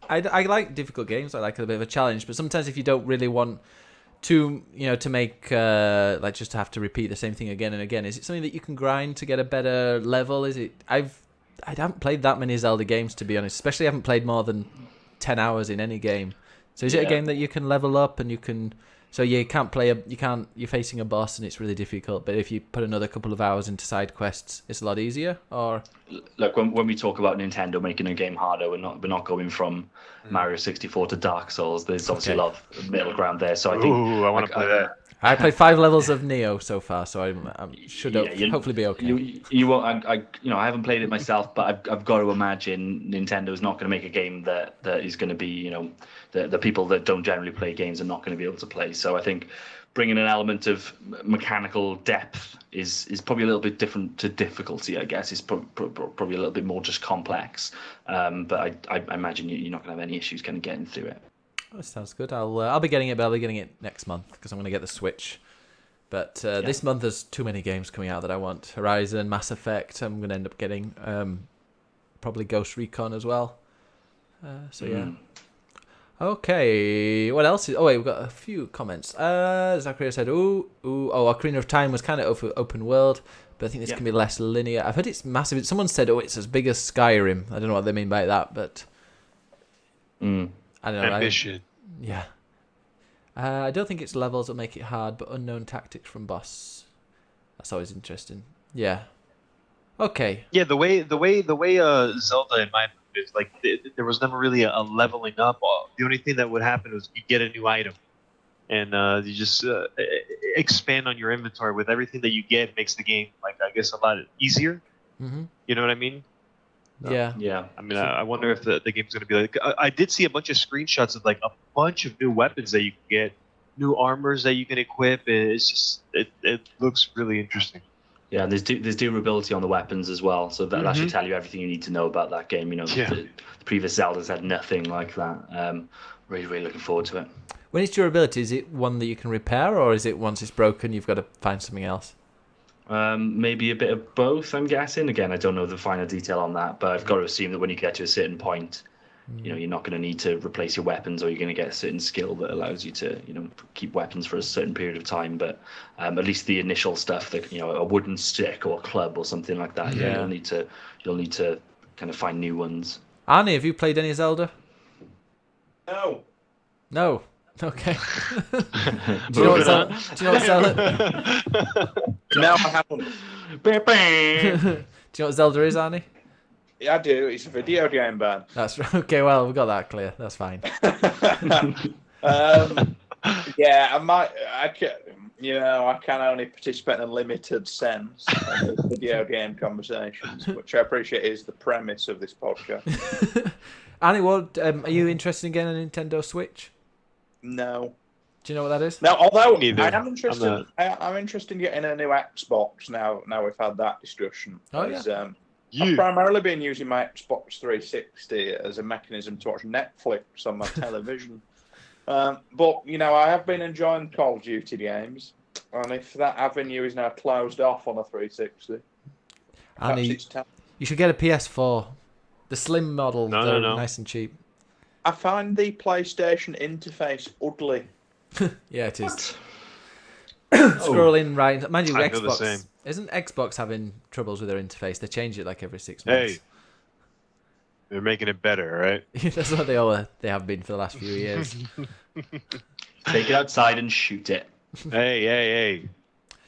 I like difficult games. I like a bit of a challenge, but sometimes if you don't really want to make like just to have to repeat the same thing again and again, is it something that you can grind to get a better level? Is it? I haven't played that many Zelda games, to be honest. Especially, I haven't played more than 10 hours in any game. So is it a game that you can level up and you can? So you can't you're facing a boss and it's really difficult, but if you put another couple of hours into side quests, it's a lot easier. Or look, when we talk about Nintendo making a game harder, we're not going from Mario 64 to Dark Souls. There's obviously a lot of middle ground there. So I think I want to play that. I played 5 levels of Neo so far, so I should hopefully be okay. You won't. I haven't played it myself, but I've got to imagine Nintendo's not going to make a game that is going to be the people that don't generally play games are not going to be able to play. So I think bringing an element of mechanical depth is probably a little bit different to difficulty. I guess it's probably a little bit more just complex. But I imagine you're not going to have any issues kind of getting through it. That sounds good. I'll be getting it, but I'll be getting it next month because I'm going to get the Switch. But this month there's too many games coming out that I want. Horizon, Mass Effect. I'm going to end up getting probably Ghost Recon as well. Yeah. Okay, what else? We've got a few comments. Zachary said, Ocarina of Time was kind of open world, but I think this can be less linear. I've heard it's massive. Someone said, it's as big as Skyrim. I don't know what they mean by that, but I don't know. Ambition. Yeah. I don't think it's levels that make it hard, but unknown tactics from boss. That's always interesting. Yeah. Okay. Yeah, the way Zelda, in my opinion, is like there was never really a leveling up. The only thing that would happen was you get a new item, and you just expand on your inventory. With everything that you get, makes the game I guess a lot easier. Mm-hmm. You know what I mean? Yeah. I mean, I wonder if the game's going to be like. I did see a bunch of screenshots of a bunch of new weapons that you can get, new armors that you can equip. It's just it looks really interesting. Yeah, and there's durability on the weapons as well, so that should tell you everything you need to know about that game. The previous Zeldas had nothing like that. Really, really looking forward to it. When it's durability, is it one that you can repair, or is it once it's broken you've got to find something else? Maybe a bit of both, I'm guessing. Again, I don't know the finer detail on that, but I've got to assume that when you get to a certain point, you're not going to need to replace your weapons, or you're going to get a certain skill that allows you to, keep weapons for a certain period of time. But at least the initial stuff, that a wooden stick or a club or something like that, you'll need to kind of find new ones. Arnie, have you played any Zelda? No. Okay. Do you know what Zelda? No, I haven't. Do you know what Zelda is, Arnie? Yeah, I do. It's a video game, Ben. That's right. Okay, well, we got that clear. That's fine. Yeah, I can only participate in a limited sense in the video game conversations, which I appreciate is the premise of this podcast. Annie, what are you interested in getting a Nintendo Switch? No. Do you know what that is? No, although Neither. I am interested. I'm interested in getting a new Xbox now. Now we've had that discussion. I've primarily been using my Xbox 360 as a mechanism to watch Netflix on my television. But I have been enjoying Call of Duty games, and if that avenue is now closed off on a 360, Annie, you should get a PS4. The slim model, they're nice and cheap. I find the PlayStation interface ugly. Yeah, it is. scrolling right. Mind you, I feel the same. Xbox isn't Xbox having troubles with their interface? They change it like every 6 months. Hey, they're making it better, right? That's what they have been for the last few years. Take it outside and shoot it. Hey.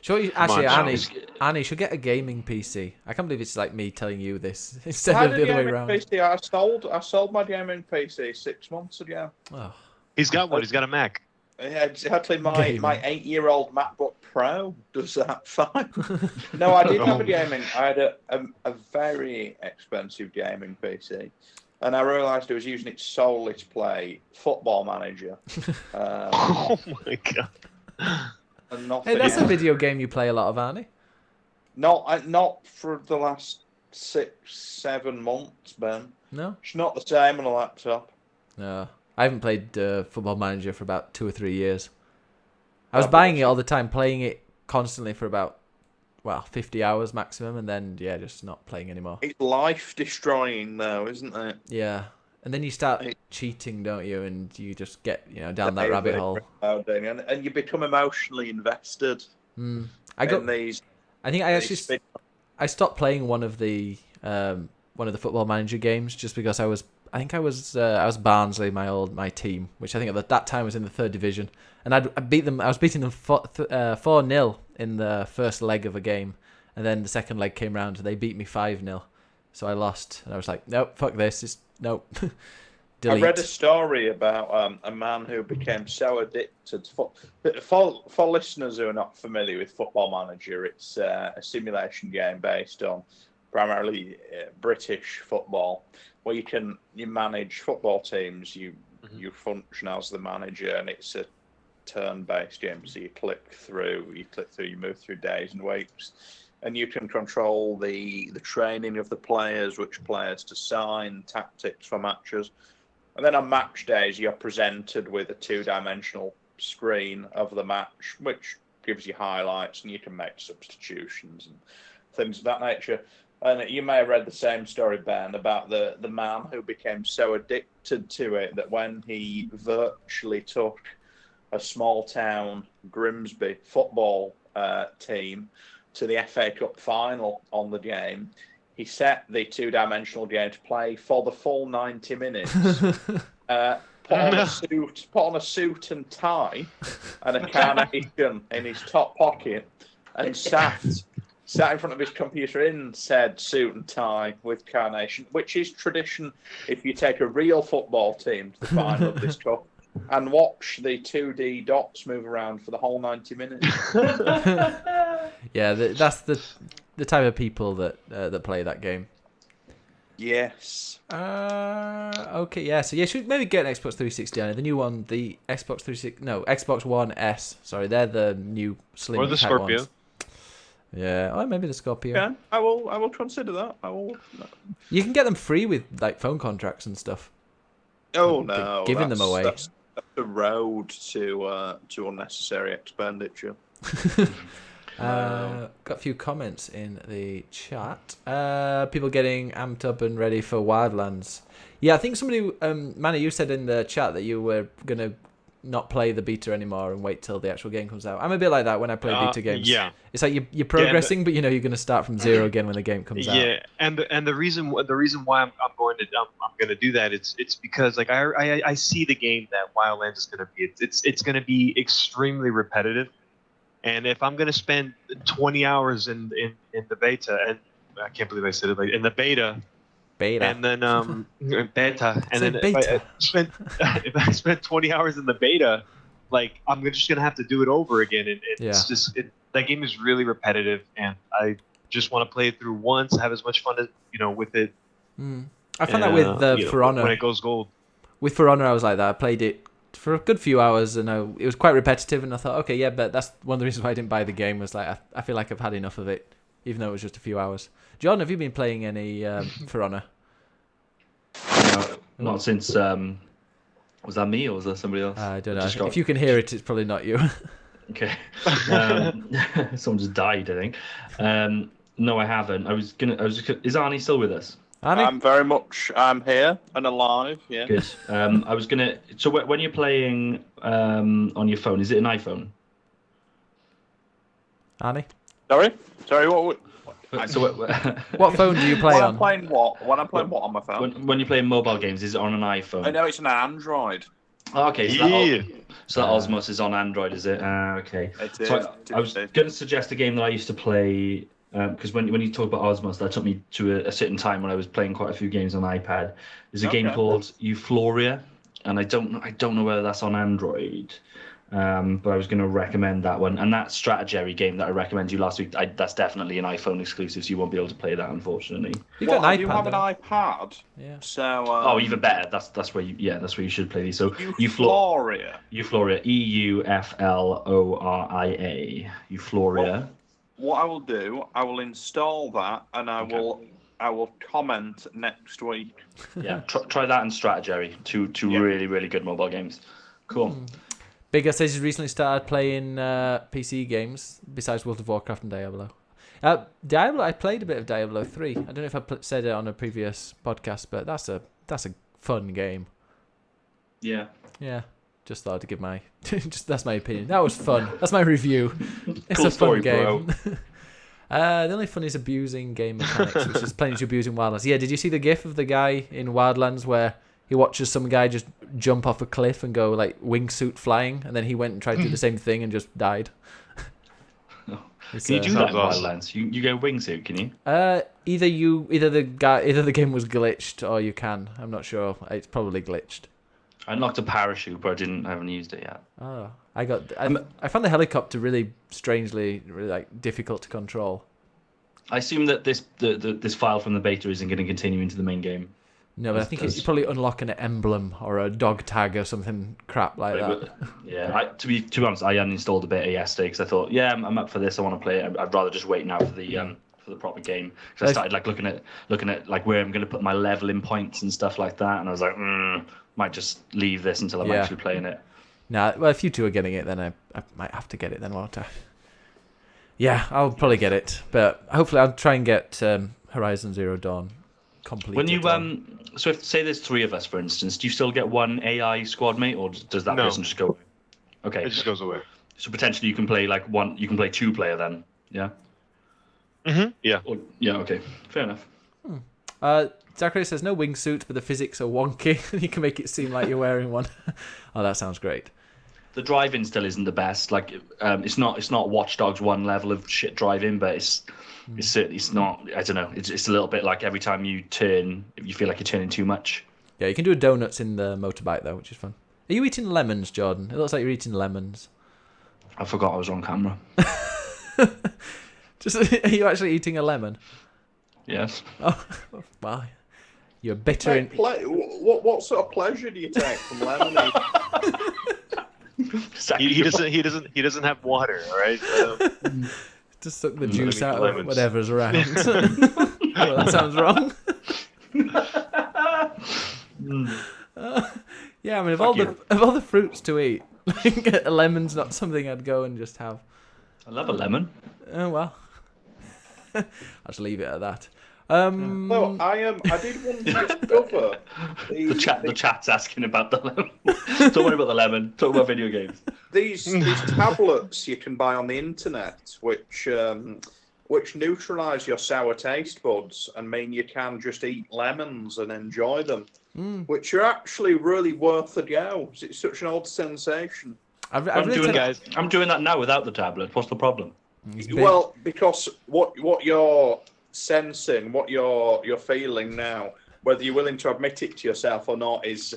Sure, on, Annie should get a gaming PC. I can't believe it's like me telling you this instead I of had the a other way gaming around. PC. I sold my gaming PC 6 months ago. Oh, He's got one. He's got a Mac. Yeah, exactly. Gaming. My 8-year-old MacBook Pro does that fine. No, I did have a gaming. I had a very expensive gaming PC, and I realised I was using it solely to play Football Manager. Oh my god. And nothing hey, that's a else. video game you play a lot of, Annie. Not for the last 6-7 months, Ben. No, It's not the same on a laptop. no, I haven't played Football Manager for about 2 or 3 years. I was Oh, buying but it all the time, playing it constantly for about 50 hours maximum, and then just not playing anymore. It's life destroying, though, isn't it? Yeah, and then you start cheating, don't you? And you just get down that rabbit hole. And you become emotionally invested I got. in these. I think I these actually spin- I stopped playing one of the Football Manager games just because I was Barnsley, my team, which I think at that time was in the 3rd division, and I beat them. I was beating them 4-0 in the first leg of a game, and then the second leg came round and they beat me 5-0, so I lost, and I was like, nope, fuck this, nope. I Delete. read a story about a man who became so addicted. For listeners who are not familiar with Football Manager, it's a simulation game based on primarily British football, where you manage football teams. You function as the manager, and it's a turn-based game. So you move through days and weeks, and you can control the training of the players, which players to sign, tactics for matches. And then on match days, you're presented with a 2-dimensional screen of the match, which gives you highlights, and you can make substitutions and things of that nature. And you may have read the same story, Ben, about the man who became so addicted to it that when he virtually took a small town Grimsby football team to the FA Cup final on the game, he set the 2-dimensional game to play for the full 90 minutes. Put on a suit and tie and a carnation in his top pocket, and sat in front of his computer in said suit and tie with carnation, which is tradition if you take a real football team to the final of this cup and watch the 2D dots move around for the whole 90 minutes. Yeah, that's the type of people that play that game. Yes. Okay, yeah. So you should maybe get an Xbox 360 on it. The new one, the Xbox One S. Sorry, they're the new slim Or the type Scorpio. ones. Yeah, or maybe the Scorpio. Yeah, I will consider that. I will. You can get them free with like phone contracts and stuff. Oh no, Giving them away. That's the road to unnecessary expenditure. Got a few comments in the chat. People getting amped up and ready for Wildlands. Yeah, I think somebody, Manny, you said in the chat that you were gonna not play the beta anymore and wait till the actual game comes out. I'm a bit like that when I play beta games. Yeah, it's like you're progressing, but you're gonna start from zero again when the game comes out. Yeah, and the reason why I'm going to do that it's because like I see the game that Wildlands is going to be. It's going to be extremely repetitive, and if I'm going to spend 20 hours in the beta, and I can't believe I said it, like in the beta, and then beta, and then if I spend 20 hours in the beta, like I'm just gonna have to do it over again, and it's just that game is really repetitive, and I just want to play it through once, have as much fun as with it. I found that with For Honor when it goes gold. With For Honor, I was like that. I played it for a good few hours, and it was quite repetitive, and I thought, okay, yeah, but that's one of the reasons why I didn't buy the game. Was like I feel like I've had enough of it, even though it was just a few hours. John, have you been playing any For Honor? No, not since. Was that me or was that somebody else? I don't know. If you can hear it, it's probably not you. Okay. Someone just died, I think. No, I haven't. Is Arnie still with us? Arnie? I'm here and alive. Yeah. Good. I was gonna. So when you're playing on your phone, is it an iPhone? Annie? Sorry, what? So What phone do you play When on? I'm playing what? When I'm playing what on my phone? when you're playing mobile games, is it on an iPhone? I know it's an Android. Oh, okay, so that Osmos is on Android, is it? Okay. It is. So I was going to suggest a game that I used to play, because when you talk about Osmos, that took me to a certain time when I was playing quite a few games on iPad. There's a game called Euphoria, and I don't know whether that's on Android. But I was going to recommend that one, and that strategy game that I recommended you last week. That's definitely an iPhone exclusive, so you won't be able to play that, unfortunately. You got an you iPad, have an though. iPad. Yeah. So. Oh, even better. That's where you should play these. So Euphoria. Euphoria, EUFLORIA, Euphoria. What I will do, I will install that, and I will comment next week. Yeah, try that and Strategy. Two really, really good mobile games. Cool. Bigger says he's recently started playing PC games besides World of Warcraft and Diablo. Diablo, I played a bit of Diablo 3. I don't know if I said it on a previous podcast, but that's a fun game. Yeah. Yeah, just thought to give my that's my opinion. That was fun. That's my review. It's Cool a fun story, game. The only fun is abusing game mechanics, which is playing to abusing Wildlands. Yeah, did you see the gif of the guy in Wildlands where he watches some guy just jump off a cliff and go like wingsuit flying, and then he went and tried to do the same thing and just died? Can you do that in Wildlands? You go wingsuit, can you? Either the game was glitched or you can. I'm not sure. It's probably glitched. I unlocked a parachute, but I haven't used it yet. Oh, I found the helicopter really difficult to control. I assume that this file from the beta isn't going to continue into the main game. No, but I think you probably unlock an emblem or a dog tag or something crap like that. But, yeah, to be honest, I uninstalled a beta yesterday because I thought, I'm up for this. I want to play it. I'd rather just wait now for the proper game. Because I started looking at like where I'm going to put my leveling points and stuff like that, and I was like, might just leave this until I'm actually playing it. Nah, well, if you two are getting it, then I might have to get it then, won't I? Yeah, I'll probably get it, but hopefully I'll try and get Horizon Zero Dawn completed. When you so if say there's three of us, for instance, do you still get one AI squad mate, or does that person just go away? Okay, it just goes away. So potentially you can play you can play 2-player then, yeah. Yeah. Yeah. Okay. Fair enough. Zachary says no wingsuit, but the physics are wonky. You can make it seem like you're wearing one. Oh, that sounds great. The driving still isn't the best. Like, it's not Watch Dogs 1 level of shit driving, but it's certainly not. I don't know. It's a little bit like every time you turn, you feel like you're turning too much. Yeah, you can do donuts in the motorbike though, which is fun. Are you eating lemons, Jordan? It looks like you're eating lemons. I forgot I was on camera. Are you actually eating a lemon? Yes. Oh, wow. You're bitter. What sort of pleasure do you take from lemonade? He doesn't have water, all right? Just suck the juice out of whatever's around. Oh, that sounds wrong. Yeah, I mean, of all the fruits to eat, a lemon's not something I'd go and just have. I love a lemon. Oh well. I'll just leave it at that. No, I did want to discover the chat's asking about the lemon. Don't worry about the lemon. Talk about video games. These tablets you can buy on the internet, which neutralise your sour taste buds and mean you can just eat lemons and enjoy them, which are actually really worth a go. It's such an odd sensation. I'm doing that now without the tablet. What's the problem? Well, because what you're sensing, what you're feeling now, whether you're willing to admit it to yourself or not, is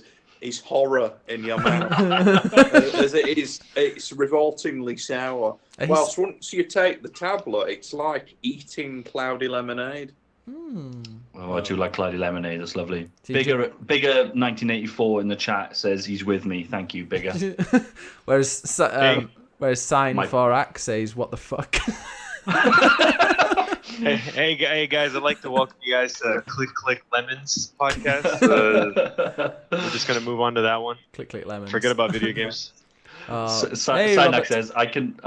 horror in your mouth. As it's revoltingly sour. Whilst once you take the tablet, it's like eating cloudy lemonade. Oh, I do like cloudy lemonade. That's lovely. Bigger 1984 in the chat says he's with me. Thank you, Bigger. Whereas Sign for Axe says, "What the fuck." Hey guys, I'd like to welcome you guys to Click Lemons podcast. We're just gonna move on to that one. Click Lemons. Forget about video games. Synax says, I can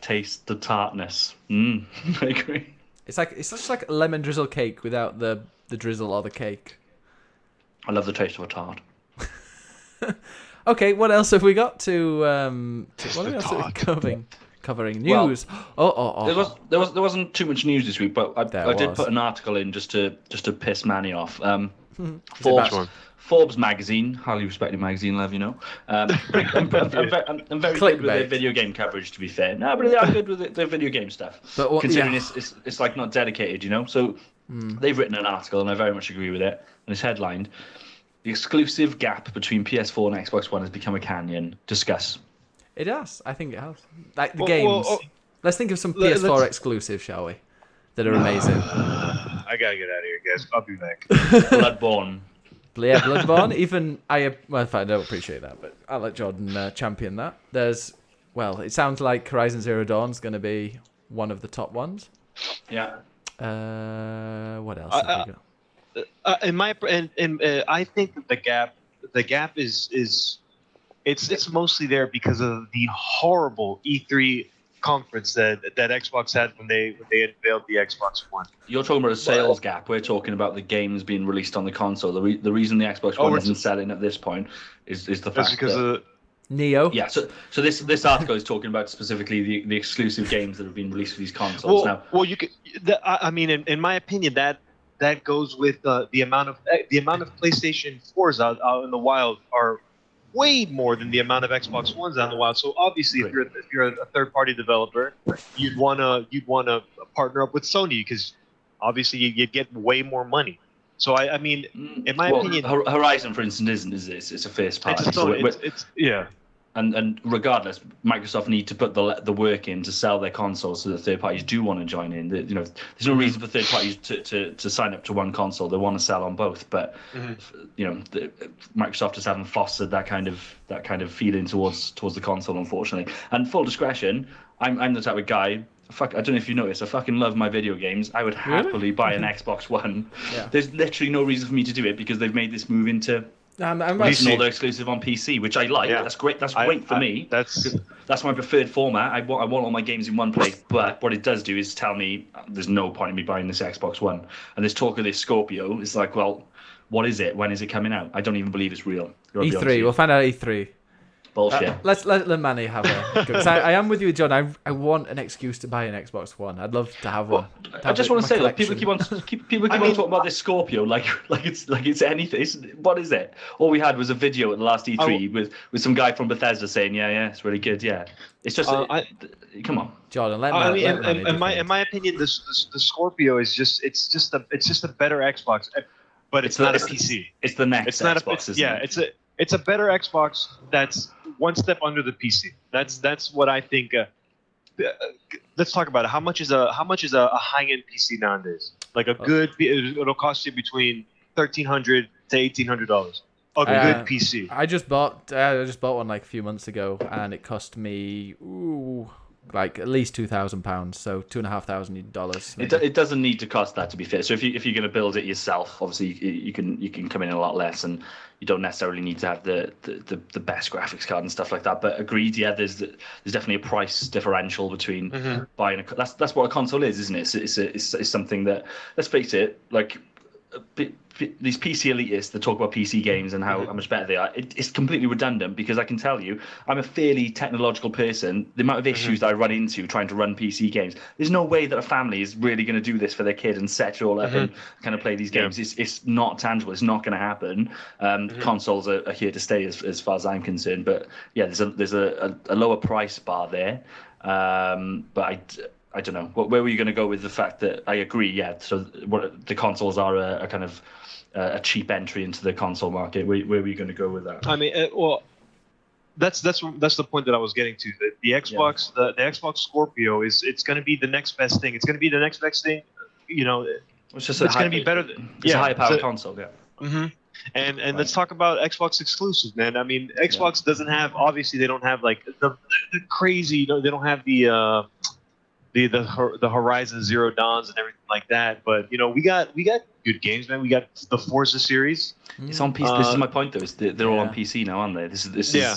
taste the tartness. I agree. It's just like a lemon drizzle cake without the drizzle or the cake. I love the taste of a tart. Okay, what else have we got to what else are we covering Well, news. Oh. There wasn't too much news this week, but I did was. put an article in just to piss Manny off. Which one? Forbes magazine, highly respected magazine, love, you know. I'm very good with their Clickbait. video game coverage, to be fair. No, but they are good with their video game stuff. But what- Considering yeah. it's like not dedicated, you know. So they've written an article, and I very much agree with it. And it's headlined: "The exclusive gap between PS4 and Xbox One has become a canyon. Discuss." It has. I think it has. Like the Well, games. well, Let's think of some let's- PS4 exclusives, shall we? That are amazing. I gotta get out of here, guys. I'll be back. Bloodborne. Yeah, Bloodborne. Even I don't appreciate that, but I'll let Jordan champion that. There's, well, it sounds like Horizon Zero Dawn's going to be one of the top ones. Yeah. What else? Have we got? I think that the gap is it's mostly there because of the horrible E3 conference that Xbox had when they unveiled the Xbox One. You're talking about a sales gap. We're talking about the games being released on the console. The reason the Xbox One isn't selling at this point is the That's fact because that... of Neo. Yeah, so this article is talking about specifically the exclusive games that have been released for these consoles. well, you could. I mean, in my opinion, that goes with the amount of PlayStation 4s out in the wild are way more than the amount of Xbox Ones out in the wild. So obviously, if you're a third-party developer, you'd wanna partner up with Sony because obviously you get way more money. So I mean, in my opinion, Horizon, for instance, isn't, is it? It's a first party. it's yeah. And regardless, Microsoft need to put the work in to sell their consoles so that third parties do want to join in. There's no reason for third parties to sign up to one console. They want to sell on both, but Microsoft just haven't fostered that kind of feeling towards the console, unfortunately. And full discretion, I'm the type of guy. I don't know if you noticed, I fucking love my video games. I would happily buy an Xbox One. Yeah. There's literally no reason for me to do it because they've made this move into I'm releasing all their exclusive on PC, which I like. Yeah. That's great. That's great for me. That's my preferred format. I want all my games in one place. But what it does do is tell me there's no point in me buying this Xbox One. And this talk of this Scorpio is like, well, what is it? When is it coming out? I don't even believe it's real. E3. We'll find out at E3. Bullshit. Let's let Manny have a go. I am with you, John. I want an excuse to buy an Xbox One. I'd love to have one. I just want to say, like, people keep on talking about this Scorpio like it's anything. What is it? All we had was a video at the last E3 with some guy from Bethesda saying, yeah, it's really good. Yeah, it's just come on, Jordan. in my opinion, the Scorpio is just a better Xbox, but it's not a PC. It's the next Xbox, isn't it? It's a better Xbox that's one step under the PC. That's what I think. Let's talk about it. How much is a high-end PC nowadays? Like a good, it'll cost you between $1,300 to $1,800. A good PC. I just bought one like a few months ago, and it cost me like at least £2,000, so $2,500. It doesn't need to cost that, to be fair. So if you're going to build it yourself, obviously you can come in a lot less, and you don't necessarily need to have the best graphics card and stuff like that. But agreed, yeah, there's definitely a price differential between buying a. That's what a console is, isn't it? It's something that, let's face it, like. These PC elitists that talk about PC games and how much better they are, it's completely redundant because I can tell you, I'm a fairly technological person. The amount of issues that I run into trying to run PC games, there's no way that a family is really going to do this for their kid and set it all up and kind of play these games. It's not tangible. It's not going to happen. Consoles are here to stay as far as I'm concerned. But yeah, there's a lower price bar there. But I don't know. Where were you going to go with the fact that I agree? Yeah. So the consoles are a kind of a cheap entry into the console market. Where were you going to go with that? I mean, that's the point that I was getting to. The Xbox, the Xbox Scorpio it's going to be the next best thing. It's going to be the next best thing. You know, it's just going to be better. It's a high powered console. Yeah. Mm-hmm. And let's talk about Xbox exclusives, man. I mean, Xbox doesn't have, obviously they don't have like the crazy. They don't have the Horizon Zero Dawns and everything like that, but we got good games, man. We got the Forza series. It's on PC. This is my point, though. Is they're all on PC now, aren't they? This is. Yeah.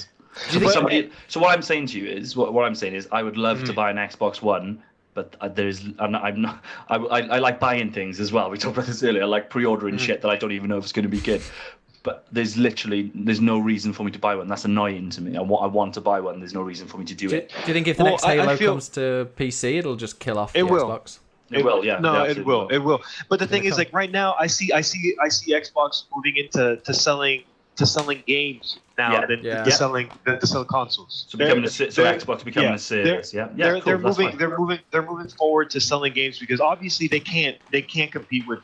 So what I'm saying to you is, what I'm saying is, I would love to buy an Xbox One, but I'm not. I like buying things as well. We talked about this earlier. I like pre-ordering shit that I don't even know if it's going to be good. but there's no reason for me to buy one. That's annoying to me. I want to buy one. There's no reason for me to do Do it. you think if the Well, next I Halo feel- comes to PC, it'll just kill off It the will. Xbox? It will, yeah. No, it it will. It will. But the thing gonna is, come. like right now, I see Xbox moving into selling games now Yeah. than Yeah. to selling consoles. So They're- Xbox becoming a service. Yeah, they're cool, that's moving fine. they're moving forward to selling games because obviously they can't compete with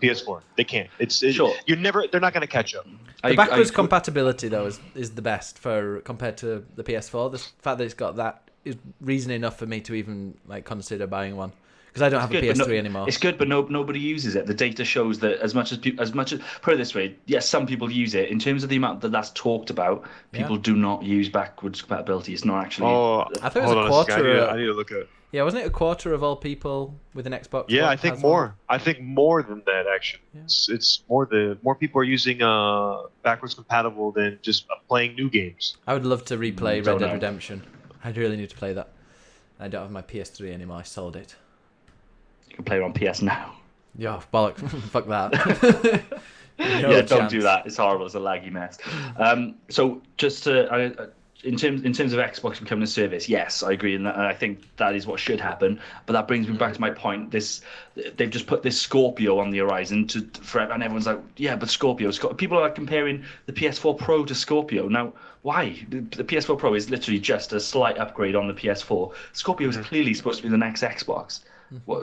PS4. They can't. Sure. They're not going to catch up. The backwards compatibility though is the best compared to the PS4. The fact that it's got that is reason enough for me to even like consider buying one because I don't have a good, but PS3 anymore. It's good, but nobody uses it. The data shows that as much as put it this way, yes, some people use it. In terms of the amount that's talked about, people do not use backwards compatibility. It's not actually. I thought it was hold a on quarter. second. I need to look at it. Yeah, wasn't it a quarter of all people with an Xbox? Yeah, One I think has one? more. I think more than that actually. Yeah. It's more people are using backwards compatible than just playing new games. I would love to replay Don't Red Dead know. Redemption. I really need to play that. I don't have my PS3 anymore. I sold it. You can play it on PS now. Yeah, bollocks. Fuck that. No Yeah, don't chance. do that. It's horrible. It's a laggy mess. So just to, in terms of Xbox becoming a service, yes, I agree, and I think that is what should happen. But that brings me back to my point. They've just put this Scorpio on the horizon and everyone's like, yeah, but Scorpio. People are comparing the PS4 Pro to Scorpio. Now, why? The PS4 Pro is literally just a slight upgrade on the PS4. Scorpio is clearly supposed to be the next Xbox.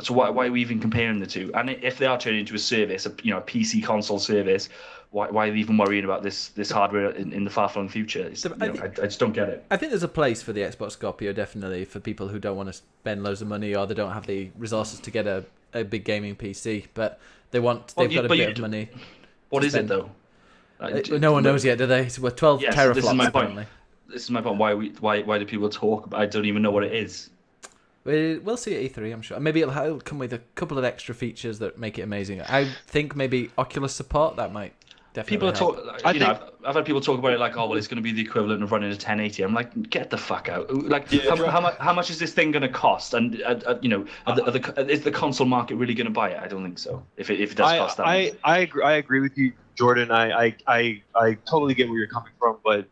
So why are we even comparing the two? And if they are turning into a service, a PC console service, why are they even worrying about this hardware in the far-flung future? I just don't get it. I think there's a place for the Xbox Scorpio, definitely, for people who don't want to spend loads of money or they don't have the resources to get a big gaming PC, but they've got a bit of money. What is it, spend. though? No one knows yet, do they? We're 12 Yes, teraflops, this is my point. apparently. This is my point. Why do people talk about? I don't even know what it is. We'll see at E3, I'm sure. Maybe it'll come with a couple of extra features that make it amazing. I think maybe Oculus support, that might definitely People are help. talking. I've had people talk about it like, oh well, it's going to be the equivalent of running a 1080. I'm like, get the fuck out. Like, how much is this thing going to cost? And is the console market really going to buy it? I don't think so. If it does cost that much. I agree with you, Jordan. I totally get where you're coming from, but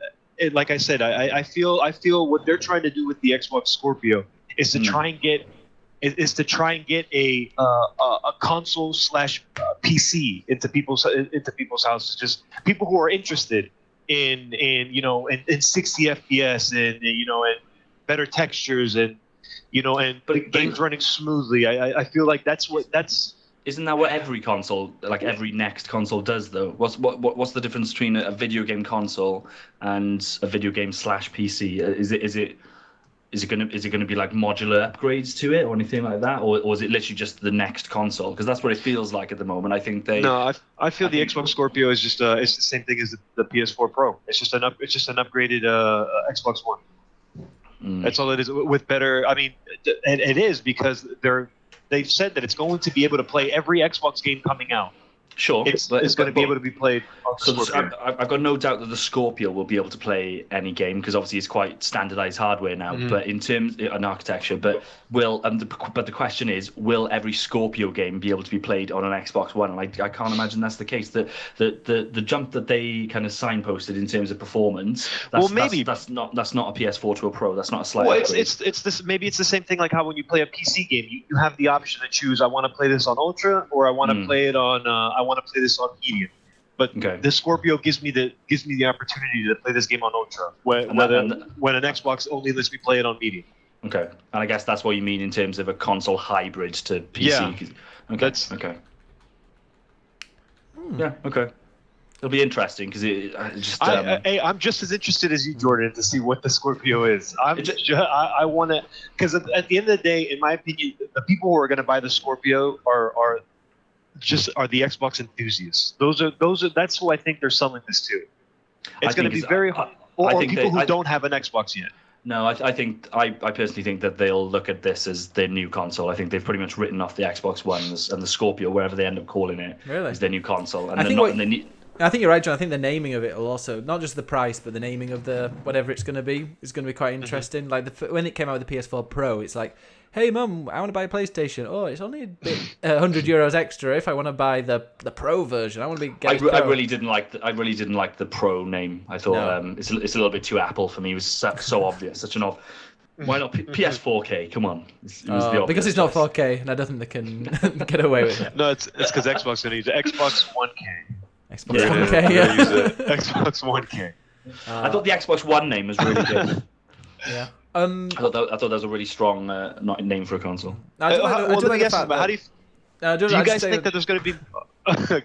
like I said, I feel what they're trying to do with the Xbox Scorpio is to try and get a console / PC into people's houses. Just people who are interested in 60 FPS and better textures and games running smoothly. I feel like that's. Isn't that what every console, like every next console, does though? What's the difference between a video game console and a video game / PC? Is it gonna be like modular upgrades to it or anything like that, or is it literally just the next console? Because that's what it feels like at the moment. I think they. No, I feel the Xbox Scorpio is just it's the same thing as the PS4 Pro. It's just an upgraded Xbox One. That's all it is with better. I mean, and it is because they've said that it's going to be able to play every Xbox game coming out. Sure, It's going to be able to be played on the Scorpio. I've got no doubt that the Scorpio will be able to play any game because obviously it's quite standardized hardware now. But in terms of architecture, but the question is, will every Scorpio game be able to be played on an Xbox One? And I can't imagine that's the case. The jump that they kind of signposted in terms of performance. That's not a PS4 to a Pro. That's not a slight. Well, upgrade. it's this. Maybe it's the same thing like how when you play a PC game, you have the option to choose. I want to play this on Ultra, or I want to play it on. I want to play this on Medium. But the Scorpio gives me the opportunity to play this game on Ultra, when an Xbox only lets me play it on Medium. Okay, and I guess that's what you mean in terms of a console hybrid to PC. Yeah, okay. Yeah, okay. It'll be interesting because I'm just as interested as you, Jordan, to see what the Scorpio is. I want to, because at the end of the day, in my opinion, the people who are going to buy the Scorpio are the Xbox enthusiasts. That's who I think they're selling this to. It's going to be very hard. Or people who don't have an Xbox yet. No, I personally think that they'll look at this as their new console. I think they've pretty much written off the Xbox One and the Scorpio, wherever they end up calling it, Really? as their new console. And I think you're right, John. I think the naming of it will also, not just the price, but the naming of the whatever it's going to be is going to be quite interesting. Like when it came out with the PS4 Pro, it's like, hey mum, I want to buy a PlayStation. Oh, it's only a bit €100 extra if I want to buy the Pro version. I want to be. I really didn't like the Pro name. I thought it's a little bit too Apple for me. It was so obvious, such an obvious. Why not PS4K? Come on. It was because it's not 4K, and I don't think they can get away with it. No, it's because Xbox going to use it. Xbox 1K. Xbox 1K, yeah. Use it. Xbox 1K. I thought the Xbox One name was really good. Yeah. I thought that was a really strong name for a console. I do like the fact how do you guys think that there's going to be?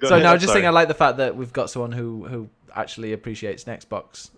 So no, I was just saying I like the fact that we've got someone who actually appreciates an Xbox.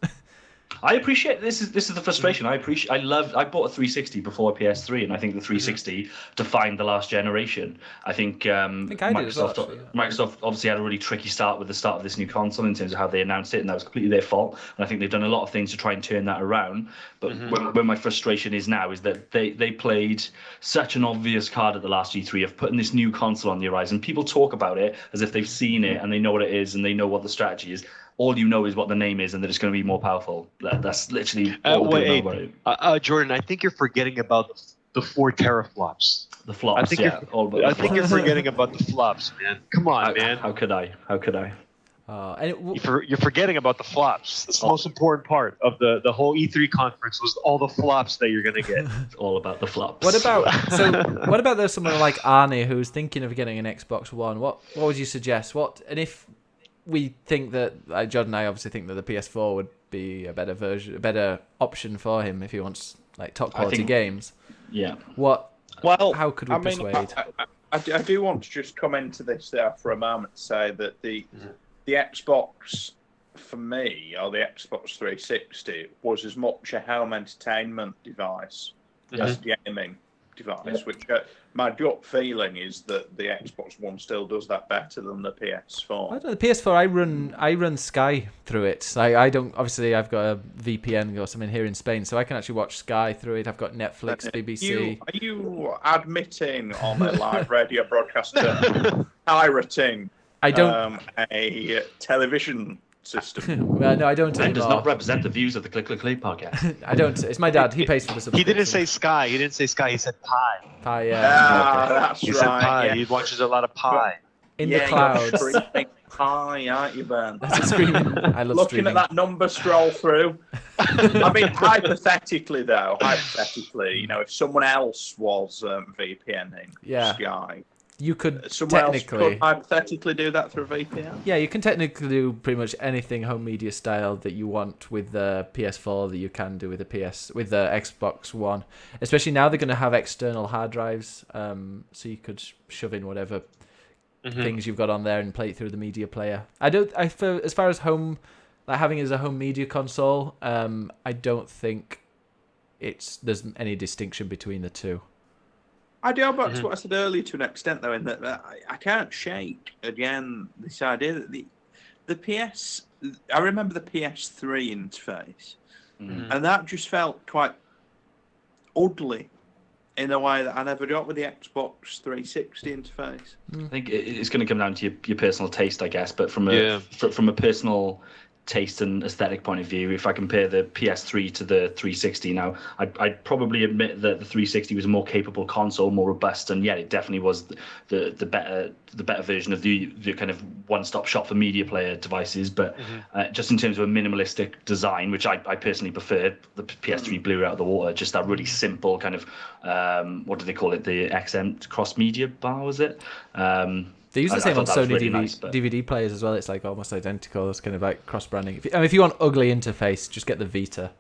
I appreciate this is the frustration. I bought a 360 before a PS3, and I think the 360 defined the last generation. I think Microsoft obviously had a really tricky start with the start of this new console in terms of how they announced it, and that was completely their fault. And I think they've done a lot of things to try and turn that around. But where my frustration is now is that they played such an obvious card at the last E3 of putting this new console on the horizon. People talk about it as if they've seen it and they know what it is and they know what the strategy is. All you know is what the name is and that it's going to be more powerful. That's literally all people know about it. Jordan, I think you're forgetting about the 4 teraflops. The flops, I think you're forgetting about the flops, man. Come on, man. How could I? You're forgetting about the flops. That's the most important part of the whole E3 conference was all the flops that you're going to get. It's all about the flops. What about there's someone like Arnie who's thinking of getting an Xbox One? What would you suggest? And if we think that, like John and I obviously think that the PS4 would be a better option for him if he wants like top quality games. Yeah. How could we persuade? I do want to just come into this there for a moment to say that the Xbox, for me, or the Xbox 360, was as much a home entertainment device as a gaming device, which my gut feeling is that the Xbox One still does that better than the PS4. I don't know, the PS4, I run Sky through it. I don't. Obviously, I've got a VPN or something here in Spain, so I can actually watch Sky through it. I've got Netflix, BBC. Are you admitting on a live radio broadcaster pirating a television system? No, I don't. Ben does not represent the views of the Click Click Click podcast. I don't. It's my dad. He pays for the subscription. He didn't say Sky. He said Pie. Pie, yeah. That's he right. Said Pie. Yeah. He watches a lot of Pie. In the clouds. You're screaming Pie, aren't you, Ben? That's a screaming. I love Looking streaming. at that number scroll through. I mean, hypothetically, if someone else was VPNing Sky, you could someone technically else could hypothetically do that through VPN. Yeah, you can technically do pretty much anything home media style that you want with the PS4 that you can do with the Xbox One. Especially now they're going to have external hard drives, so you could shove in whatever things you've got on there and play it through the media player. As far as home, like having it as a home media console, I don't think there's any distinction between the two. I do, but what I said earlier to an extent, though, in that I can't shake, again, this idea that the PS... I remember the PS3 interface, and that just felt quite ugly in a way that I never got with the Xbox 360 interface. I think it's going to come down to your personal taste, I guess, but from a personal taste and aesthetic point of view, if I compare the PS3 to the 360 now, I'd probably admit that the 360 was a more capable console, more robust, and it definitely was the better version of the kind of one-stop shop for media player devices. But just in terms of a minimalistic design, which I personally prefer, the PS3 blew out of the water. Just that really simple kind of what do they call it? The XM cross media bar, was it? They use the same on Sony DVD players as well. It's like almost identical. It's kind of like cross branding. If you want ugly interface, just get the Vita.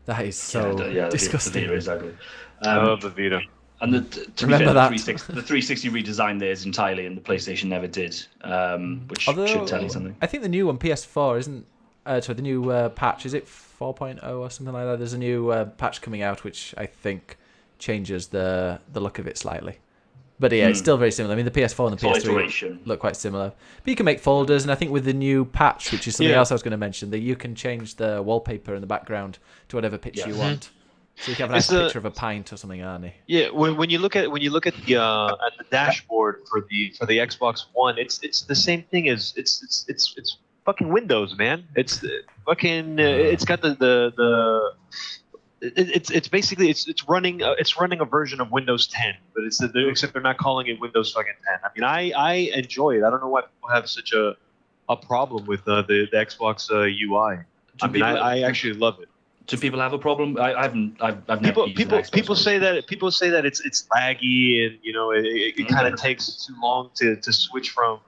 That is so disgusting. The Vita is ugly. I love the Vita. And to be fair, the 360 redesign there is entirely, and the PlayStation never did, which should tell you something. I think the new one, PS4, isn't. The new patch, is it 4.0 or something like that? There's a new patch coming out, which I think changes the look of it slightly. But it's still very similar. I mean, the PS4 and the PS3 look quite similar. But you can make folders, and I think with the new patch, which is something else I was going to mention, that you can change the wallpaper in the background to whatever picture you want. So you can have a nice picture of a pint or something, Arnie. Yeah, when you look at the dashboard for the Xbox One, it's the same thing as it's fucking Windows, man. It's fucking. It's got the. It's basically it's running a version of Windows 10, but except they're not calling it Windows fucking 10. I mean, I enjoy it. I don't know why people have such a problem with the Xbox UI. I mean, I actually love it. Do people have a problem? I've never used an Xbox people One. say that it's laggy and it kind of takes too long to switch from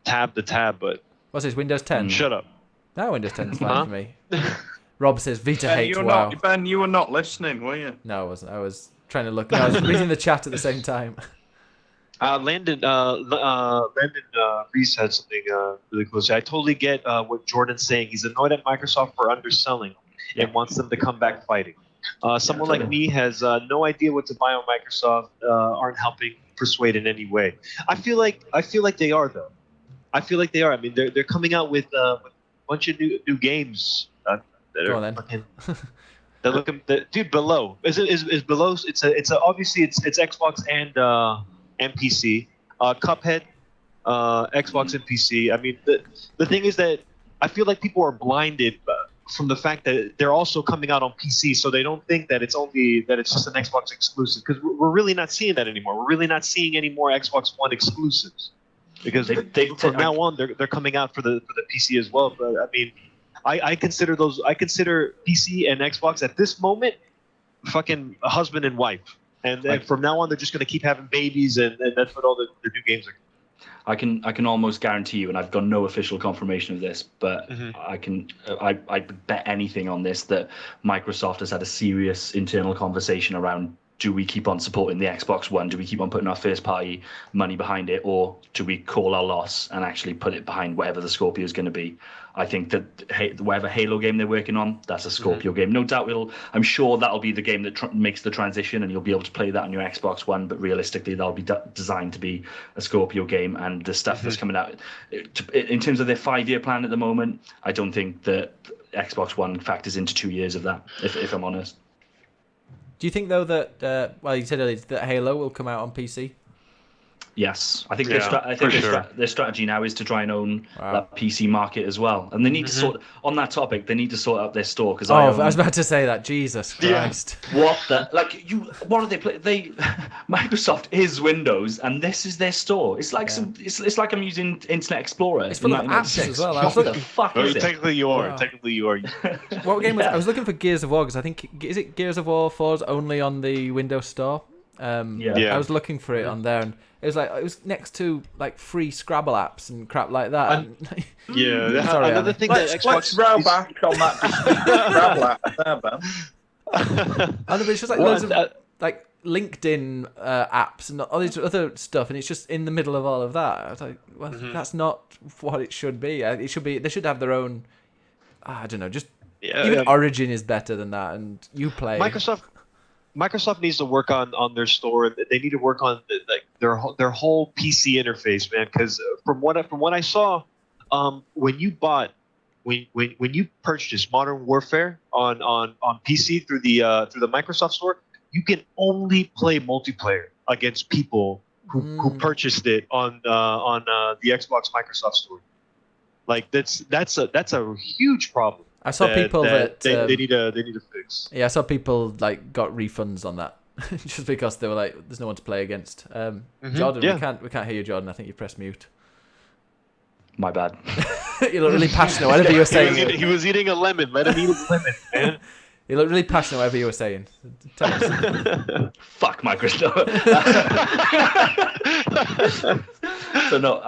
tab to tab. But What's this, Windows 10? shut up. No, Windows 10 is fine for me. Rob says Vita hates WoW. Ben, you were not listening, were you? No, I wasn't. I was trying to look. No, I was reading the chat at the same time. Landon Reese had something really cool to say. I totally get what Jordan's saying. He's annoyed at Microsoft for underselling and wants them to come back fighting. Someone like me has no idea what to buy on Microsoft. Aren't helping persuade in any way. I feel like they are though. I feel like they are. I mean, they're coming out with a bunch of new games that Go on, are then. fucking. They're looking, dude. Below is below. It's obviously it's Xbox and PC. Cuphead, Xbox and PC. I mean, the thing is that I feel like people are blinded from the fact that they're also coming out on PC, so they don't think that it's just an Xbox exclusive. Because we're really not seeing that anymore. We're really not seeing any more Xbox One exclusives. Because from now on, they're coming out for the PC as well. But I mean, I consider PC and Xbox at this moment fucking a husband and wife. And then from now on, they're just going to keep having babies, and that's what all the new games are. I can almost guarantee you, and I've got no official confirmation of this, but I bet anything on this that Microsoft has had a serious internal conversation around: do we keep on supporting the Xbox One? Do we keep on putting our first party money behind it, or do we call our loss and actually put it behind whatever the Scorpio is going to be? I think that whatever Halo game they're working on, that's a Scorpio game. No doubt I'm sure that'll be the game that makes the transition, and you'll be able to play that on your Xbox One. But realistically, that'll be designed to be a Scorpio game. And the stuff that's coming out, in terms of their 5-year plan at the moment, I don't think that Xbox One factors into 2 years of that, if I'm honest. Do you think, though, that, well, you said earlier that Halo will come out on PC? Yes, I think their strategy now is to try and own that PC market as well, and they need to on that topic. They need to sort out their store because I was about to say that. Jesus Christ! What are they play? Microsoft is Windows, and this is their store. It's like it's like I'm using Internet Explorer. It's full of apps as well. What the fuck is it? Technically, you are. Technically, you are. What game was I was looking for Gears of War because I think is it Gears of War 4's only on the Windows Store. I was looking for it on there, and it was next to like free Scrabble apps and crap like that. Sorry, another thing that Xbox let's row back on that Scrabble app there, Ben. I know, but it's just like loads of like LinkedIn apps and all these other stuff, and it's just in the middle of all of that. I was like, well, that's not what it should be. It should be. They should have their own. I don't know. Just even Origin is better than that, and Uplay. Microsoft needs to work on their store. They need to work on their whole PC interface, man. Because from what I saw, when you purchased Modern Warfare on PC through the Microsoft Store, you can only play multiplayer against people who purchased it on the Xbox Microsoft Store. Like that's a huge problem. I saw people that they need to fix. Yeah, I saw people like got refunds on that just because they were like, "There's no one to play against." Jordan, we can't hear you, Jordan. I think you pressed mute. My bad. You look really passionate. Whatever you were saying. He was eating a lemon. Let him eat a lemon, man. You look really passionate. Whatever you were saying. Tell us. Fuck Microsoft. So no,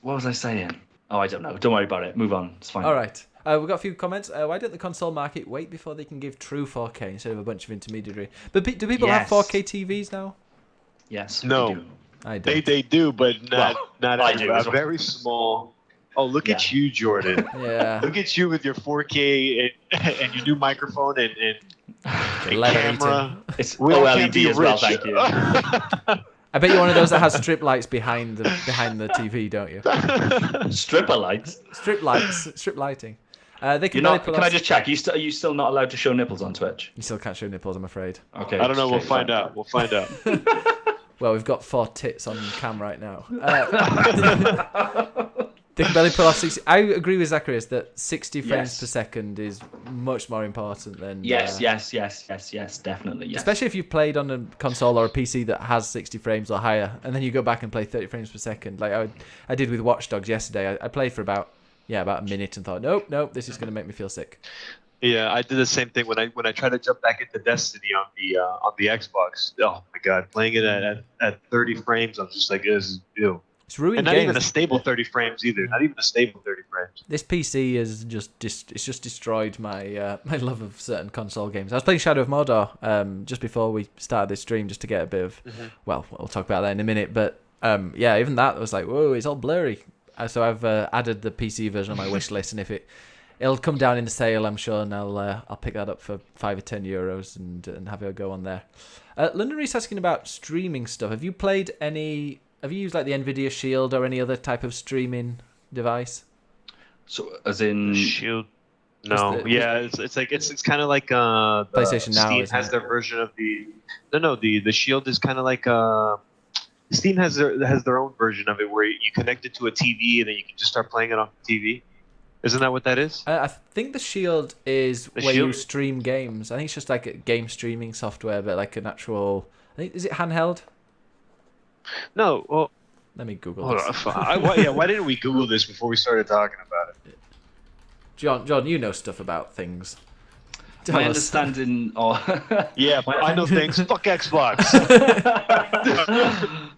what was I saying? Oh, I don't know. Don't worry about it. Move on. It's fine. All right. We've got a few comments. Why don't the console market wait before they can give true 4K instead of a bunch of intermediary? But do people have 4K TVs now? Yes. No. I don't. They do, but not I do as well. very small. Oh, look at you, Jordan. Yeah. Look at you with your 4K and your new microphone and camera. It's We all OLED can't be as well, rich. thank you. I bet you're one of those that has strip lights behind the TV, don't you? Stripper lights. Strip lighting. They can Can I just check? Are you still not allowed to show nipples on Twitch? You still can't show nipples, I'm afraid. Okay. I don't know. We'll straight, find fine. out. We'll find out. Well, we've got 4 tits on cam right now. They can barely pull off 60. I agree with Zacharias that 60 frames per second is much more important than. Yes, definitely. Yes. Especially if you've played on a console or a PC that has 60 frames or higher, and then you go back and play 30 frames per second. Like I did with Watch Dogs yesterday. I played for about a minute and thought, nope, this is going to make me feel sick. Yeah, I did the same thing when I tried to jump back into Destiny on the Xbox. Oh my god, playing it at 30 frames, I'm just like, this is ew. It's ruined And not games. even a stable 30 frames either. Not even a stable 30 frames. This PC is just destroyed my my love of certain console games. I was playing Shadow of Mordor just before we started this stream, just to get a bit of. Well, we'll talk about that in a minute. But even that was like, whoa, it's all blurry. So I've added the PC version on my wish list, and if it'll come down in the sale, I'm sure, and I'll pick that up for €5 or €10 and have a go on there. London Reese asking about streaming stuff. Have you played any? Have you used like the Nvidia Shield or any other type of streaming device? So, as in Shield. No, it's kind of like PlayStation Now. Steam has their version of the. No, the Shield is kind of like Steam has their own version of it where you connect it to a TV and then you can just start playing it off the TV. Isn't that what that is? I think the Shield is you stream games. I think it's just like a game streaming software, but like an actual. Is it handheld? No. Well, let me Google hold this. on. Why didn't we Google this before we started talking about it? John, you know stuff about things. My understanding, yeah, I know things. Fuck Xbox.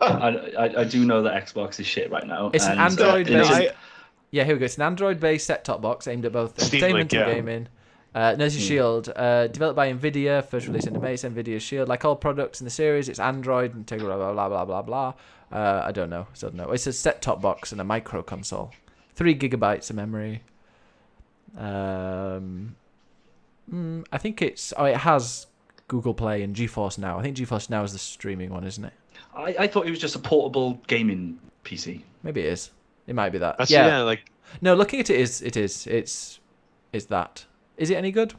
I do know that Xbox is shit right now. It's an Android-based. Yeah, here we go. It's an Android-based set-top box aimed at both entertainment and gaming. There's your Shield, developed by Nvidia, first released in May. Nvidia Shield, like all products in the series, it's Android, integral, blah blah blah blah blah. I don't know. It's a set-top box and a micro console, 3 gigabytes of memory. I think it has Google Play and GeForce Now. I think GeForce Now is the streaming one, isn't it? I thought it was just a portable gaming PC. Maybe it is. It might be that. No, looking at it is that. Is it any good?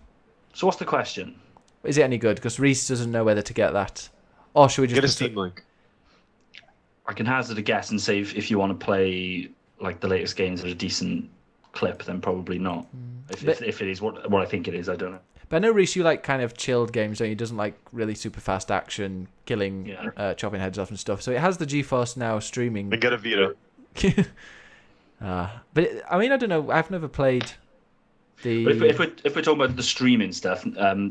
So what's the question? Is it any good? Because Reese doesn't know whether to get that. Or should we just get a Steam Link? I can hazard a guess and say if you want to play like the latest games at a decent clip, then probably not. If it is what I think it is, I don't know. But I know, Reese, you like kind of chilled games, don't you? He doesn't like really super fast action, killing, chopping heads off and stuff. So it has the GeForce Now streaming. And get a Vita. But I don't know. I've never played the. But if we're talking about the streaming stuff,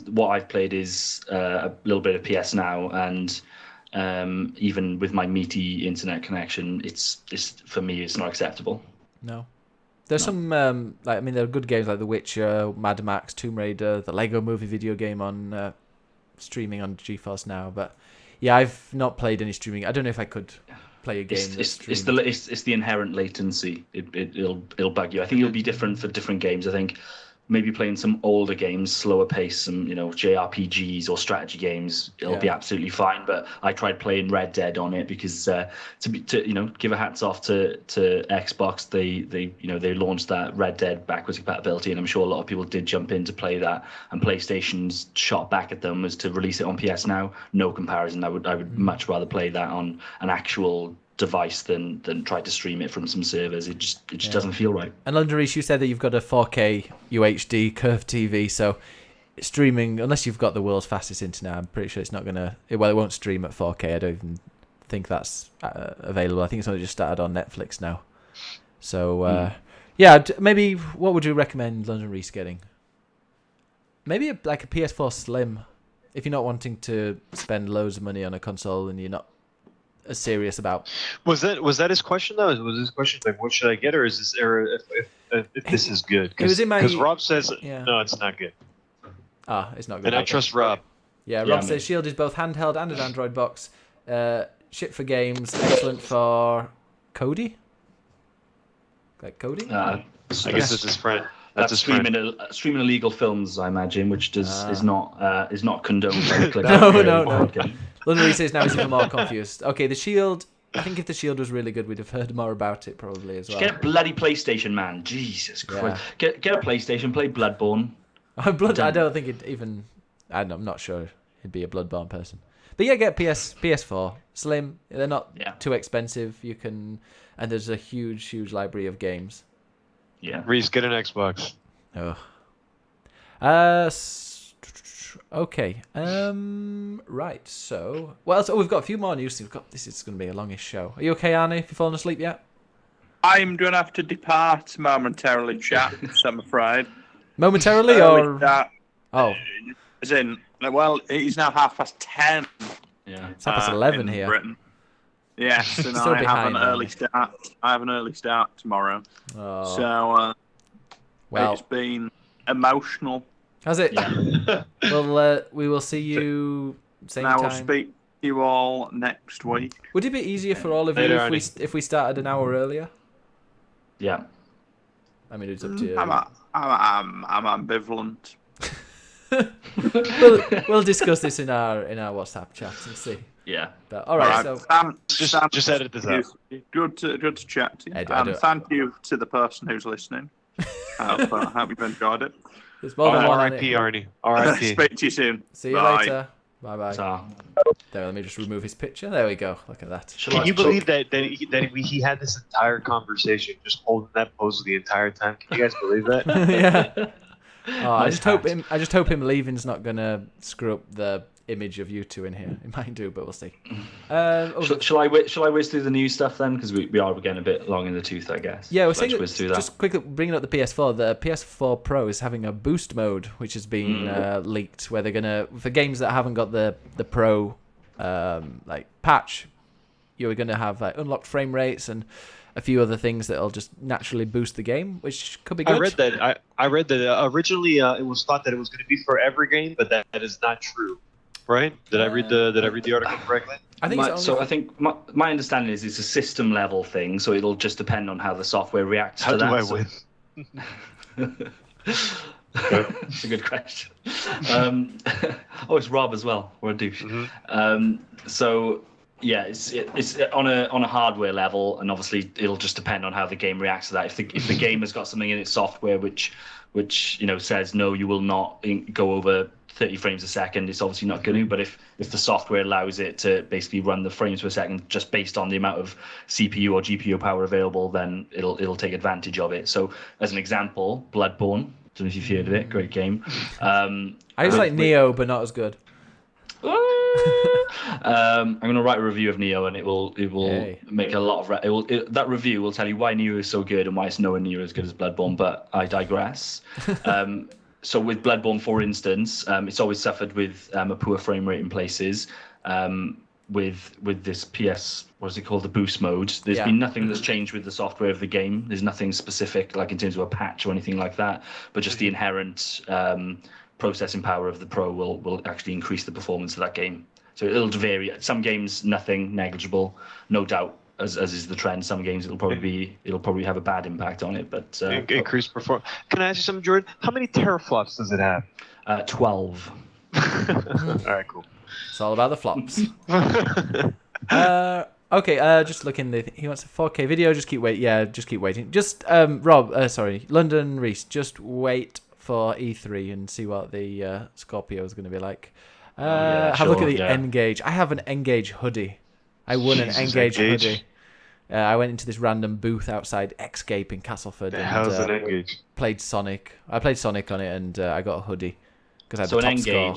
what I've played is a little bit of PS Now, and even with my meaty internet connection, it's for me it's not acceptable. No. There's some there are good games like The Witcher, Mad Max, Tomb Raider, the Lego Movie video game on streaming on GeForce Now. But yeah, I've not played any streaming. I don't know if I could play a game. It's the inherent latency. It'll bug you. I think it'll be different for different games. I think maybe playing some older games, slower pace, some JRPGs or strategy games, it'll be absolutely fine. But I tried playing Red Dead on it because to give a hats off to Xbox, they launched that Red Dead backwards compatibility, and I'm sure a lot of people did jump in to play that. And PlayStation's shot back at them was to release it on PS Now. No comparison. I would much rather play that on an actual device than try to stream it from some servers. It just doesn't feel right. And London Reese, you said that you've got a 4K UHD curved TV, so streaming, unless you've got the world's fastest internet, I'm pretty sure it's not gonna. It won't stream at 4K. I don't even think that's available. I think it's only just started on Netflix now. So maybe what would you recommend London Reese getting? Maybe a PS4 Slim, if you're not wanting to spend loads of money on a console and you're not as serious about. Was that his question though? Was his question like, what should I get, or is this if this is good? Because Rob says no, it's not good. It's not good. And I trust Rob. Yeah, Rob says Shield is both handheld and an Android box. Shit for games, excellent for Cody. Like Cody? I guess it's his friend. That's streaming illegal films, I imagine, which is not condoned by the Click. No. London Reese says now he's even more confused. Okay, the Shield. I think if the Shield was really good, we'd have heard more about it probably as well. Get a bloody PlayStation, man! Jesus Christ! Get a PlayStation. Play Bloodborne. I don't think it even. I'm not sure he'd be a Bloodborne person. But yeah, get PS4 Slim. They're not Yeah. too expensive. And there's a huge library of games. Yeah. Reese, get an Xbox. Oh. Okay. Right. So, we've got a few more news. This is going to be a longish show. Are you okay, Arnie? Have you fallen asleep yet? I'm going to have to depart momentarily, chaps, I'm afraid. Momentarily, Early or start, oh, as in, well, it is now 10:30. Yeah. it's 11 in here. Britain. Yes, and Still I have behind, an early aren't start. I have an early start tomorrow. Oh, So well, it's been emotional. has it? Yeah. Well, we will see you same And I will time. speak to you all next week. Would it be easier for all of you Later, if we started an hour earlier? Yeah. I mean, it's up to you. I'm ambivalent. We'll discuss this in our WhatsApp chat and see. Yeah. But all right, All so Sam, Just edit this out. Good to chat to you. I And thank you to the person who's listening. I hope you've enjoyed it. there's more than one on R.I.P. it. Arnie. R.I.P. Speak to you soon. See you Bye. later. Bye bye. So, There, let me just remove his picture. There we go. Look at that. shall Can I you talk- believe that he had this entire conversation just holding that pose the entire time? Can you guys believe that? Yeah. Oh, I Nice just hope hat. I just hope him leaving's not gonna screw up the image of you two in here. It might do, but we'll see. Shall I whiz through the new stuff then? Because we are getting a bit long in the tooth, I guess. Yeah, we're Shall I saying whiz through that? just quickly bringing up the PS4. The PS4 Pro is having a boost mode, which has been leaked, where they're gonna for games that haven't got the Pro patch, you're gonna have unlocked frame rates and a few other things that'll just naturally boost the game, which could be good. I read that originally it was thought that it was going to be for every game, but that is not true, right? Did I read the article correctly? I think it's only I think my understanding is it's a system level thing, so it'll just depend on how the software reacts How to do that. I so- win? That's a good question. It's Rob as well. We're a douche. So yeah, it's on a hardware level, and obviously it'll just depend on how the game reacts to that. If the game has got something in its software which says no, you will not go over 30 frames a second, it's obviously not going to. But if the software allows it to basically run the frames per second just based on the amount of CPU or GPU power available, then it'll take advantage of it. So as an example, Bloodborne. Don't know if you've heard of it. Great game. I just like Neo, but not as good. I'm going to write a review of Neo, and it will Hey. make a lot of that review will tell you why Neo is so good and why it's nowhere near as good as Bloodborne. But I digress. So with Bloodborne, for instance, it's always suffered with a poor frame rate in places. With this what is it called, the boost mode, there's been nothing that's changed with the software of the game. There's nothing specific like in terms of a patch or anything like that, but just the inherent processing power of the Pro will actually increase the performance of that game. So it'll vary. Some games, nothing, negligible, no doubt, as is the trend. Some games it'll probably have a bad impact on it, but Increased performance. Can I ask you something, Jordan? How many teraflops does it have? 12. All right, cool. It's all about the flops. Okay, just looking. He wants a 4K video. Just keep waiting. Yeah, just keep waiting. Just London Reese. Just wait for E3 and see what the Scorpio is going to be like. Have a look at the N-Gage. I have an N-Gage hoodie. I won an N-Gage hoodie. I went into this random booth outside Xscape in Castleford How's an and N-Gage? played Sonic. I played Sonic on it, and I got a hoodie because I had So the top score.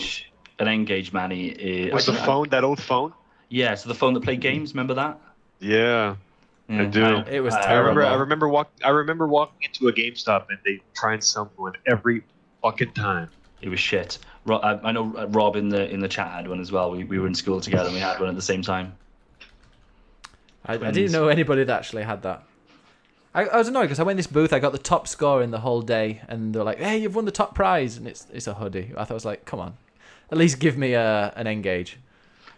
an N-Gage, Manny. Was the phone that old phone? Yeah, so the phone that played games. Remember that? Yeah. I do. It was I terrible. remember walking into a GameStop and they try and sell one every fucking time. It was shit. I know Rob in the chat had one as well. We were in school together and we had one at the same time. I didn't know anybody that actually had that. I was annoyed because I went in this booth, I got the top score in the whole day, and they're like, "Hey, you've won the top prize," and it's a hoodie. I thought, I was like, "Come on, at least give me an N-Gage."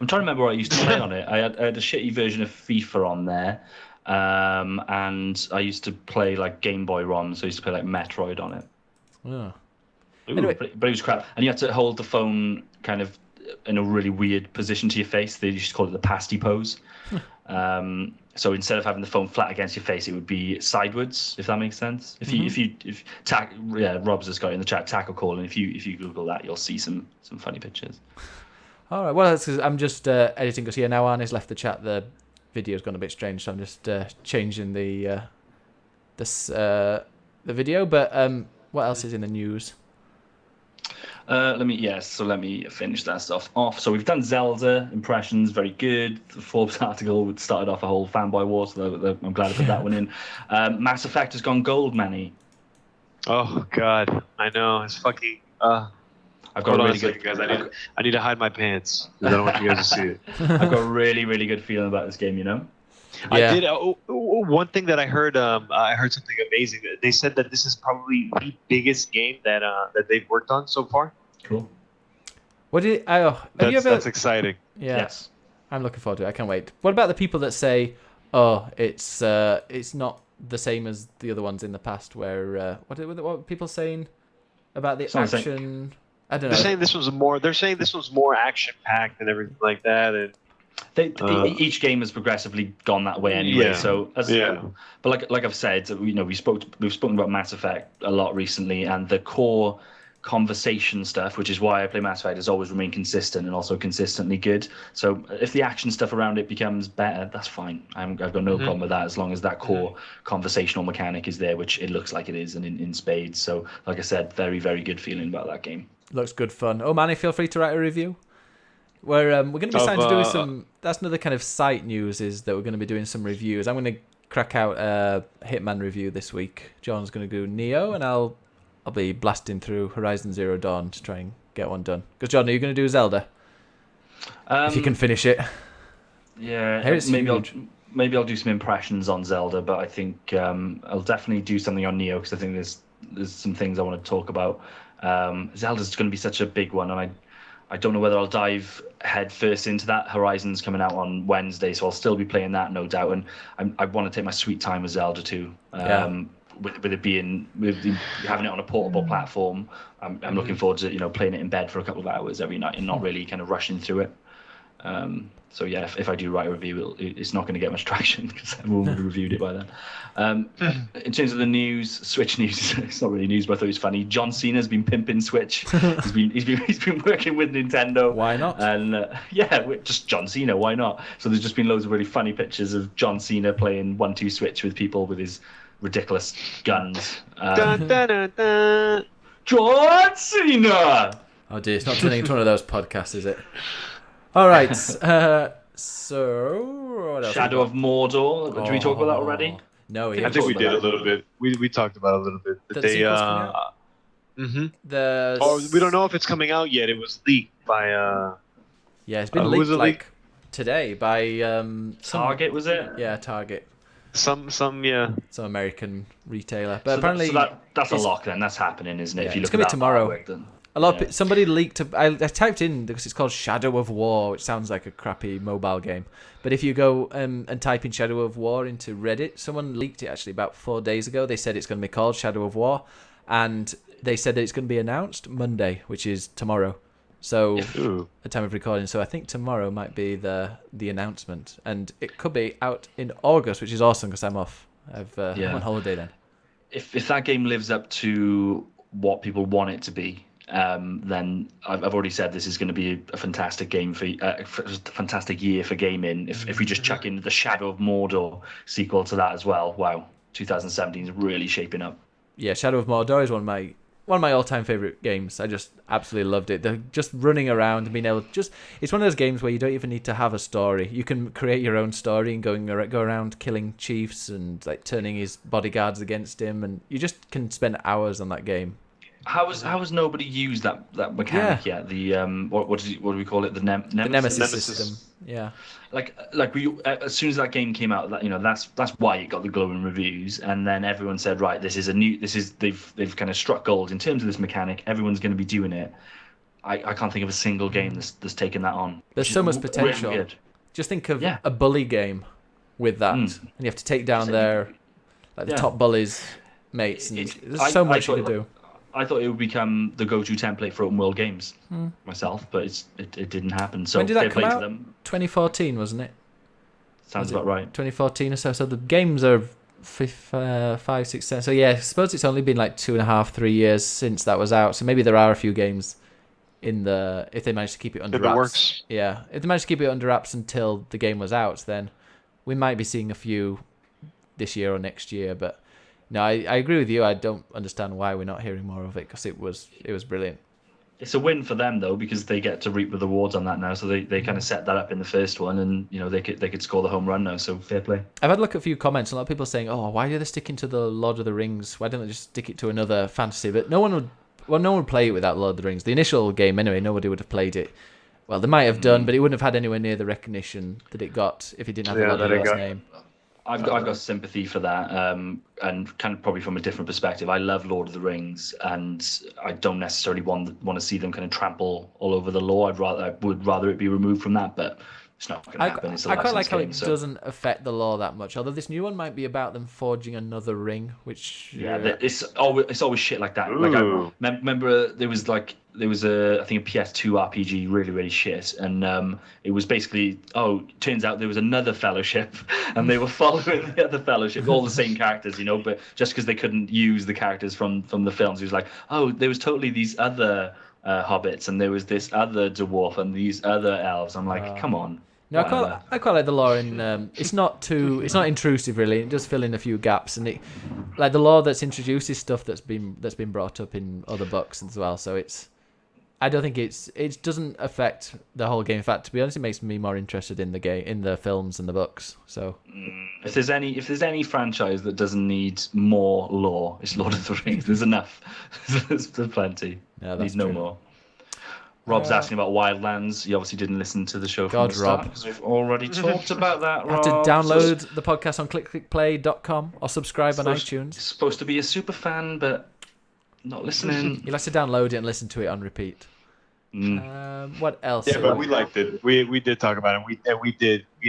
I'm trying to remember what I used to play on it. I had a shitty version of FIFA on there, and I used to play like Game Boy ROMs. So I used to play like Metroid on it. Oh. Anyway. But it was crap, and you had to hold the phone kind of in a really weird position to your face. They used to call it the pasty pose. So instead of having the phone flat against your face, it would be sideways, if that makes sense. Rob's just got it in the chat, tackle call, and if you Google that, you'll see some funny pictures. All right. Well, that's 'cause I'm just editing because now Arnie's left the chat. The video's gone a bit strange, so I'm just changing the video. But what else is in the news? Let me finish that stuff off. So we've done Zelda impressions, very good. The Forbes article started off a whole fanboy war, so I'm glad I put that one in. Mass Effect has gone gold, Manny. Oh God, I know. It's fucking. I've got a really good. Guys. I need to hide my pants because I don't want you guys to see it. I've got a really, really good feeling about this game. You know. Yeah. I did. One thing that I heard something amazing. They said that this is probably the biggest game that they've worked on so far. Cool. What did have you ever? That's exciting. Yeah. Yes. I'm looking forward to it. I can't wait. What about the people that say, "Oh, it's not the same as the other ones in the past"? Where what were people saying about the Sounds like- action? I don't know. They're saying this was more action packed and everything like that. And Each game has progressively gone that way anyway. Yeah. So, but like I've said, we've spoken about Mass Effect a lot recently, and the core conversation stuff, which is why I play Mass Effect, has always remained consistent and also consistently good. So if the action stuff around it becomes better, that's fine. I've got no problem with that as long as that core conversational mechanic is there, which it looks like it is, and in spades. So, like I said, very, very good feeling about that game. Looks good fun. Oh, Manny, feel free to write a review. We're going to be starting to do some. That's another kind of site news, is that we're going to be doing some reviews. I'm going to crack out a Hitman review this week. John's going to do Neo, and I'll be blasting through Horizon Zero Dawn to try and get one done. Because John, are you going to do Zelda? If you can finish it. Yeah, It's huge. maybe I'll do some impressions on Zelda, but I think I'll definitely do something on Neo because I think there's some things I want to talk about. Zelda's going to be such a big one, and I don't know whether I'll dive head first into that. Horizon's coming out on Wednesday, so I'll still be playing that, no doubt. And I want to take my sweet time with Zelda too. With it being having it on a portable platform, I'm looking forward to playing it in bed for a couple of hours every night and not really kind of rushing through it. So yeah, if I do write a review, it's not going to get much traction because I will have reviewed it by then. In terms of the news, Switch news, it's not really news, but I thought it was funny. John Cena's been pimping Switch. he's been working with Nintendo. Why not? And just John Cena. Why not? So there's just been loads of really funny pictures of John Cena playing 1-2 Switch with people with his ridiculous guns. Dun, dun, dun, dun. John Cena. Oh dear, it's not turning into one of those podcasts, is it? All right. So what else? Shadow of Mordor. Did we talk about that already? No, I I think we did a little bit. We talked about it a little bit. The sequel's coming out? The we don't know if it's coming out yet. It was leaked by yeah, it's been who leaked was it like leaked? today by Target, was it? Yeah, Target, some some American retailer. But So apparently, that's a it's- lock then. That's happening, isn't it? Yeah, If you it's look gonna at be that tomorrow. artwork, then a lot of somebody leaked. I typed in because it's called Shadow of War, which sounds like a crappy mobile game. But if you go and type in Shadow of War into Reddit, someone leaked it actually about 4 days ago. They said it's going to be called Shadow of War, and they said that it's going to be announced Monday, which is tomorrow. So the time of recording. So I think tomorrow might be the announcement, and it could be out in August, which is awesome because I'm off. I'm on holiday then. if that game lives up to what people want it to be, then I've already said this is going to be a fantastic game fantastic year for gaming. If we just chuck in the Shadow of Mordor sequel to that as well, wow, 2017 is really shaping up. Yeah, Shadow of Mordor is one of my all-time favorite games. I just absolutely loved it. They're just running around and being able it's one of those games where you don't even need to have a story. You can create your own story and go around killing chiefs and like turning his bodyguards against him, and you just can spend hours on that game. How has nobody used that mechanic yet? The what do we call it? The Nemesis system. Yeah. Like we as soon as that game came out, that's why it got the glowing reviews, and then everyone said, right, they've kind of struck gold in terms of this mechanic. Everyone's going to be doing it. I can't think of a single game that's taken that on. There's so much potential. Really good. Just think of a bully game with that, and you have to take down the top bullies' mates, and there's so much you can do. I thought it would become the go-to template for open world games myself, but it didn't happen. So when did that come fair play out? to them. 2014, wasn't it? Sounds about right. 2014 or so. So the games are 5, 6, 7. So yeah, I suppose it's only been like 2.5, 3 years since that was out. So maybe there are a few games if they managed to keep it under In the wraps. works. Yeah, if they managed to keep it under wraps until the game was out, then we might be seeing a few this year or next year. But no, I agree with you. I don't understand why we're not hearing more of it, because it was brilliant. It's a win for them though, because they get to reap the rewards on that now. So they kind of set that up in the first one, and they could score the home run now. So fair play. I've had a look at a few comments. A lot of people saying, "Oh, why are they sticking to the Lord of the Rings? Why don't they just stick it to another fantasy?" But no one would play it without Lord of the Rings. The initial game, anyway, nobody would have played it. Well, they might have done, but it wouldn't have had anywhere near the recognition that it got if it didn't have the Lord of the Rings name. I've got sympathy for that, and kind of probably from a different perspective. I love Lord of the Rings, and I don't necessarily want to see them kind of trample all over the lore. I would rather it be removed from that, but it's not going to happen. It's a I quite like licensed how game, it so. doesn't affect the lore that much. Although this new one might be about them forging another ring, which It's always shit like that. Like I remember there was a I think a PS2 RPG really really shit, and it was basically turns out there was another fellowship, and they were following the other fellowship, all the same characters, but just because they couldn't use the characters from the films, it was like, there was totally these other hobbits, and there was this other dwarf and these other elves. I'm like, come on. No, I quite like the lore in. It's not intrusive really. It does fill in a few gaps, and like the lore that's introduced is stuff that's been brought up in other books as well. So I don't think it doesn't affect the whole game. In fact, to be honest, it makes me more interested in the game, in the films and the books. So if there's any franchise that doesn't need more lore, it's Lord of the Rings. There's enough. There's plenty. Yeah, that's Need no true. more. Rob's asking about Wildlands. You obviously didn't listen to the show from the start, Rob. because we've already talked about that, You have Rob. to download the podcast on clickclickplay.com or subscribe on iTunes. Supposed to be a super fan, but not listening. You'll have to download it and listen to it on repeat. What else? Yeah, but we liked it. We did talk about it. We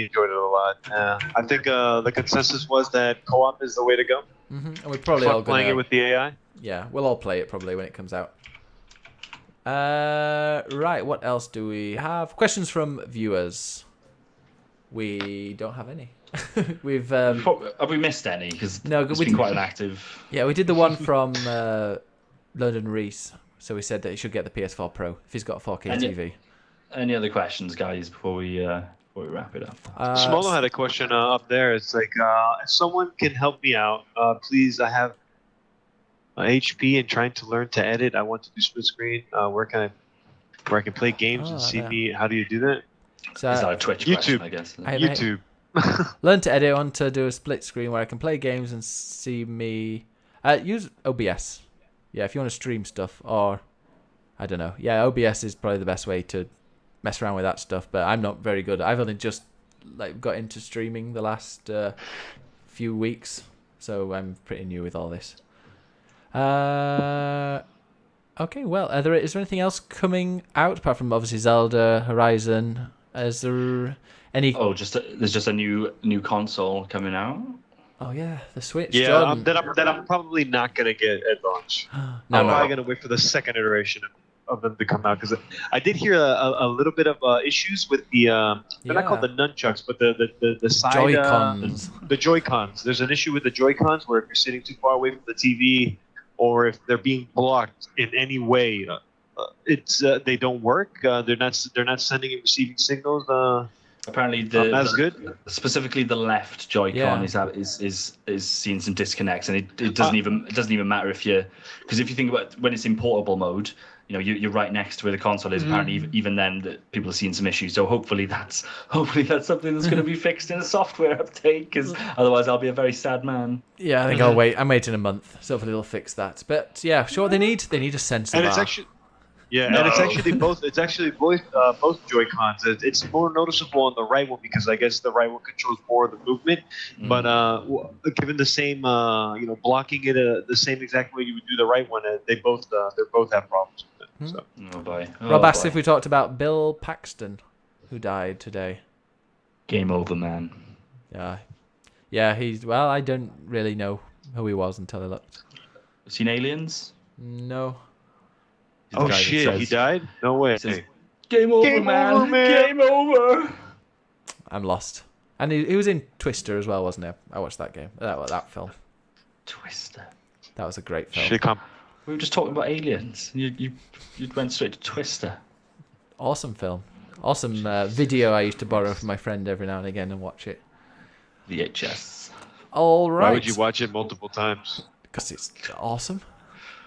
enjoyed it a lot. I think the consensus was that co-op is the way to go. And we're probably all Playing it with the AI. Yeah, we'll all play it probably when it comes out. Right, what else do we have? Questions from viewers. We don't have any. We've Have we missed any? Because No, it's we been did- quite an active. we did the one from London Reese. So we said that he should get the PS4 Pro if he's got a 4K And TV. Any other questions, guys, before we wrap it up? Smolo had a question up there. It's like, if someone can help me out, please. I have HP and trying to learn to edit. I want to do split screen. Where can I play games and see yeah. me? How do you do that? So Is that a Twitch YouTube. question, I guess? YouTube. learn to edit. I want to do a split screen where I can play games and see me. Use OBS. Yeah, if you want to stream stuff, or I don't know. Yeah, OBS is probably the best way to mess around with that stuff. But I'm not very good. I've only just got into streaming the last few weeks, so I'm pretty new with all this. Okay, well, is there anything else coming out apart from obviously Zelda, Horizon? Is there any? There's just a new console coming out. Oh yeah, the Switch. Yeah, Jordan. that I'm probably not gonna get at launch. No, I'm probably gonna wait for the second iteration of them to come out, because I did hear a little bit of issues with the they're not called the nunchucks, but the side Joy-Cons. The Joy-Cons. There's an issue with the Joy-Cons where if you're sitting too far away from the TV, or if they're being blocked in any way, they don't work. They're not sending and receiving signals. Apparently, good. Specifically, the left Joy-Con is seeing some disconnects, and it doesn't even matter if if you think about when it's in portable mode, you're right next to where the console is. Apparently, even then, people are seeing some issues. So hopefully that's something that's going to be fixed in a software update, because otherwise I'll be a very sad man. Yeah, I think I'll wait. I'm waiting a month, so hopefully they'll fix that. But yeah, sure, they need a sensor And bar. it's actually. Yeah, and it's actually both. It's actually both Joy-Cons. It's more noticeable on the right one, because I guess the right one controls more of the movement. But given the same, blocking it the same exact way you would do the right one, they both have problems with it. So. Oh boy. Rob asked if we talked about Bill Paxton, who died today. Game over, man. Yeah, well, I don't really know who he was until I looked. Seen Aliens? No. Oh shit! He died? No way. Game over, man. Game over. I'm lost. And he was in Twister as well, wasn't he? I watched that game. That film. Twister. That was a great film. Shit, We were just talking about aliens. You went straight to Twister. Awesome film. Awesome video I used to borrow from my friend every now and again and watch it. VHS. All right. Why would you watch it multiple times? Because it's awesome.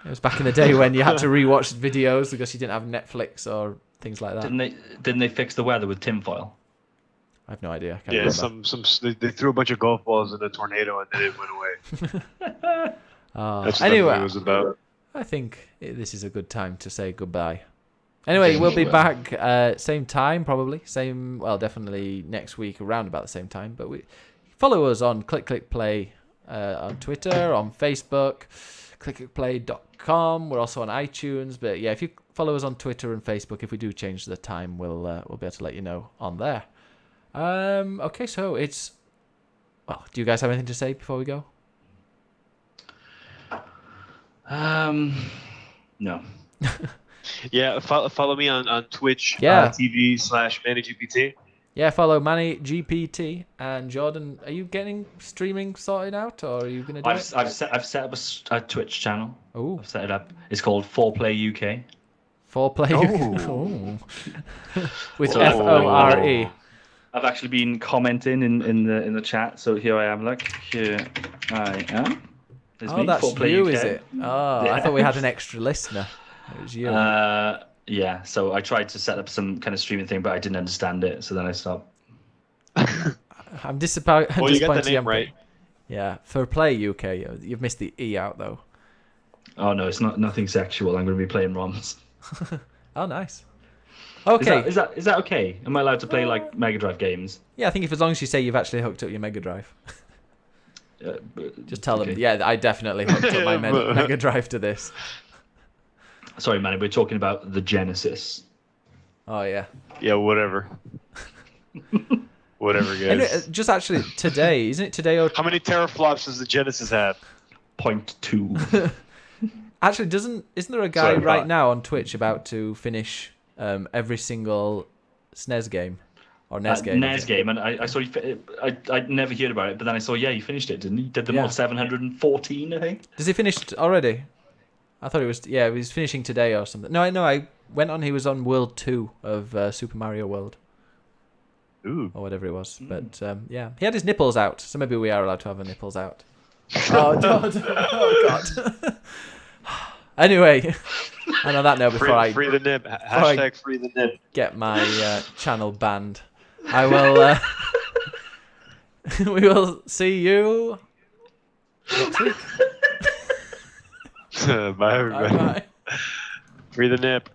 It was back in the day when you had to rewatch videos because you didn't have Netflix or things like that. Didn't they fix the weather with tinfoil? I have no idea. I can't Yeah, remember. they threw a bunch of golf balls in a tornado and then it went away. That's what Anyway, that movie was about. I think this is a good time to say goodbye. Anyway, we'll be back same time probably. Definitely next week around about the same time. But follow us on Click Play on Twitter, on Facebook, clickclickplay.com. We're also on iTunes. But yeah, if you follow us on Twitter and Facebook, if we do change the time, we'll be able to let you know on there. Okay, so it's... Well, do you guys have anything to say before we go? No. Yeah, follow me on Twitch TV/MannyGPT. Yeah, follow Manny GPT and Jordan. Are you getting streaming sorted out, or are you gonna do it? I've set up a Twitch channel. Oh, I've set it up. It's called 4Play UK. 4Play. Oh. With So- FORE. I've actually been commenting in the chat, so here I am. Look, here I am. There's Oh, me, that's 4Play you, UK. is it? Oh, I thought we had an extra listener. It was you. Yeah, so I tried to set up some kind of streaming thing, but I didn't understand it, so then I stopped. I'm disappointed. Well, you got the you name haven't- right. Yeah, for Play UK. You've missed the E out though. Oh no, it's nothing sexual. I'm going to be playing ROMs. Oh, nice. Okay. Is that okay? Am I allowed to play like Mega Drive games? Yeah, I think as long as you say you've actually hooked up your Mega Drive. Just tell them, okay. yeah, I definitely hooked up my Mega Drive to this. Sorry, man. We're talking about the Genesis. Oh, yeah. Yeah, whatever. Whatever, guys. Anyway, just actually today, isn't it today? Or How many teraflops does the Genesis have? 0.2. actually, isn't there a guy Sorry, right Pat. now on Twitch about to finish every single SNES game or NES game? NES game, and I saw I'd never heard about it, but then I saw you finished it, didn't you? Did them Yeah. all 714, I think. Does he finish already? I thought it was. Yeah, he was finishing today or something. No, I went on. He was on World 2 of Super Mario World Ooh. or whatever it was. But yeah, he had his nipples out, so maybe we are allowed to have our nipples out. Oh, God. Oh, God. Anyway, and on that note, before I Free the nib. I- Hashtag free the nib. get my channel banned, I will. We will see you next week. Bye, everybody. Bye. Free the nib.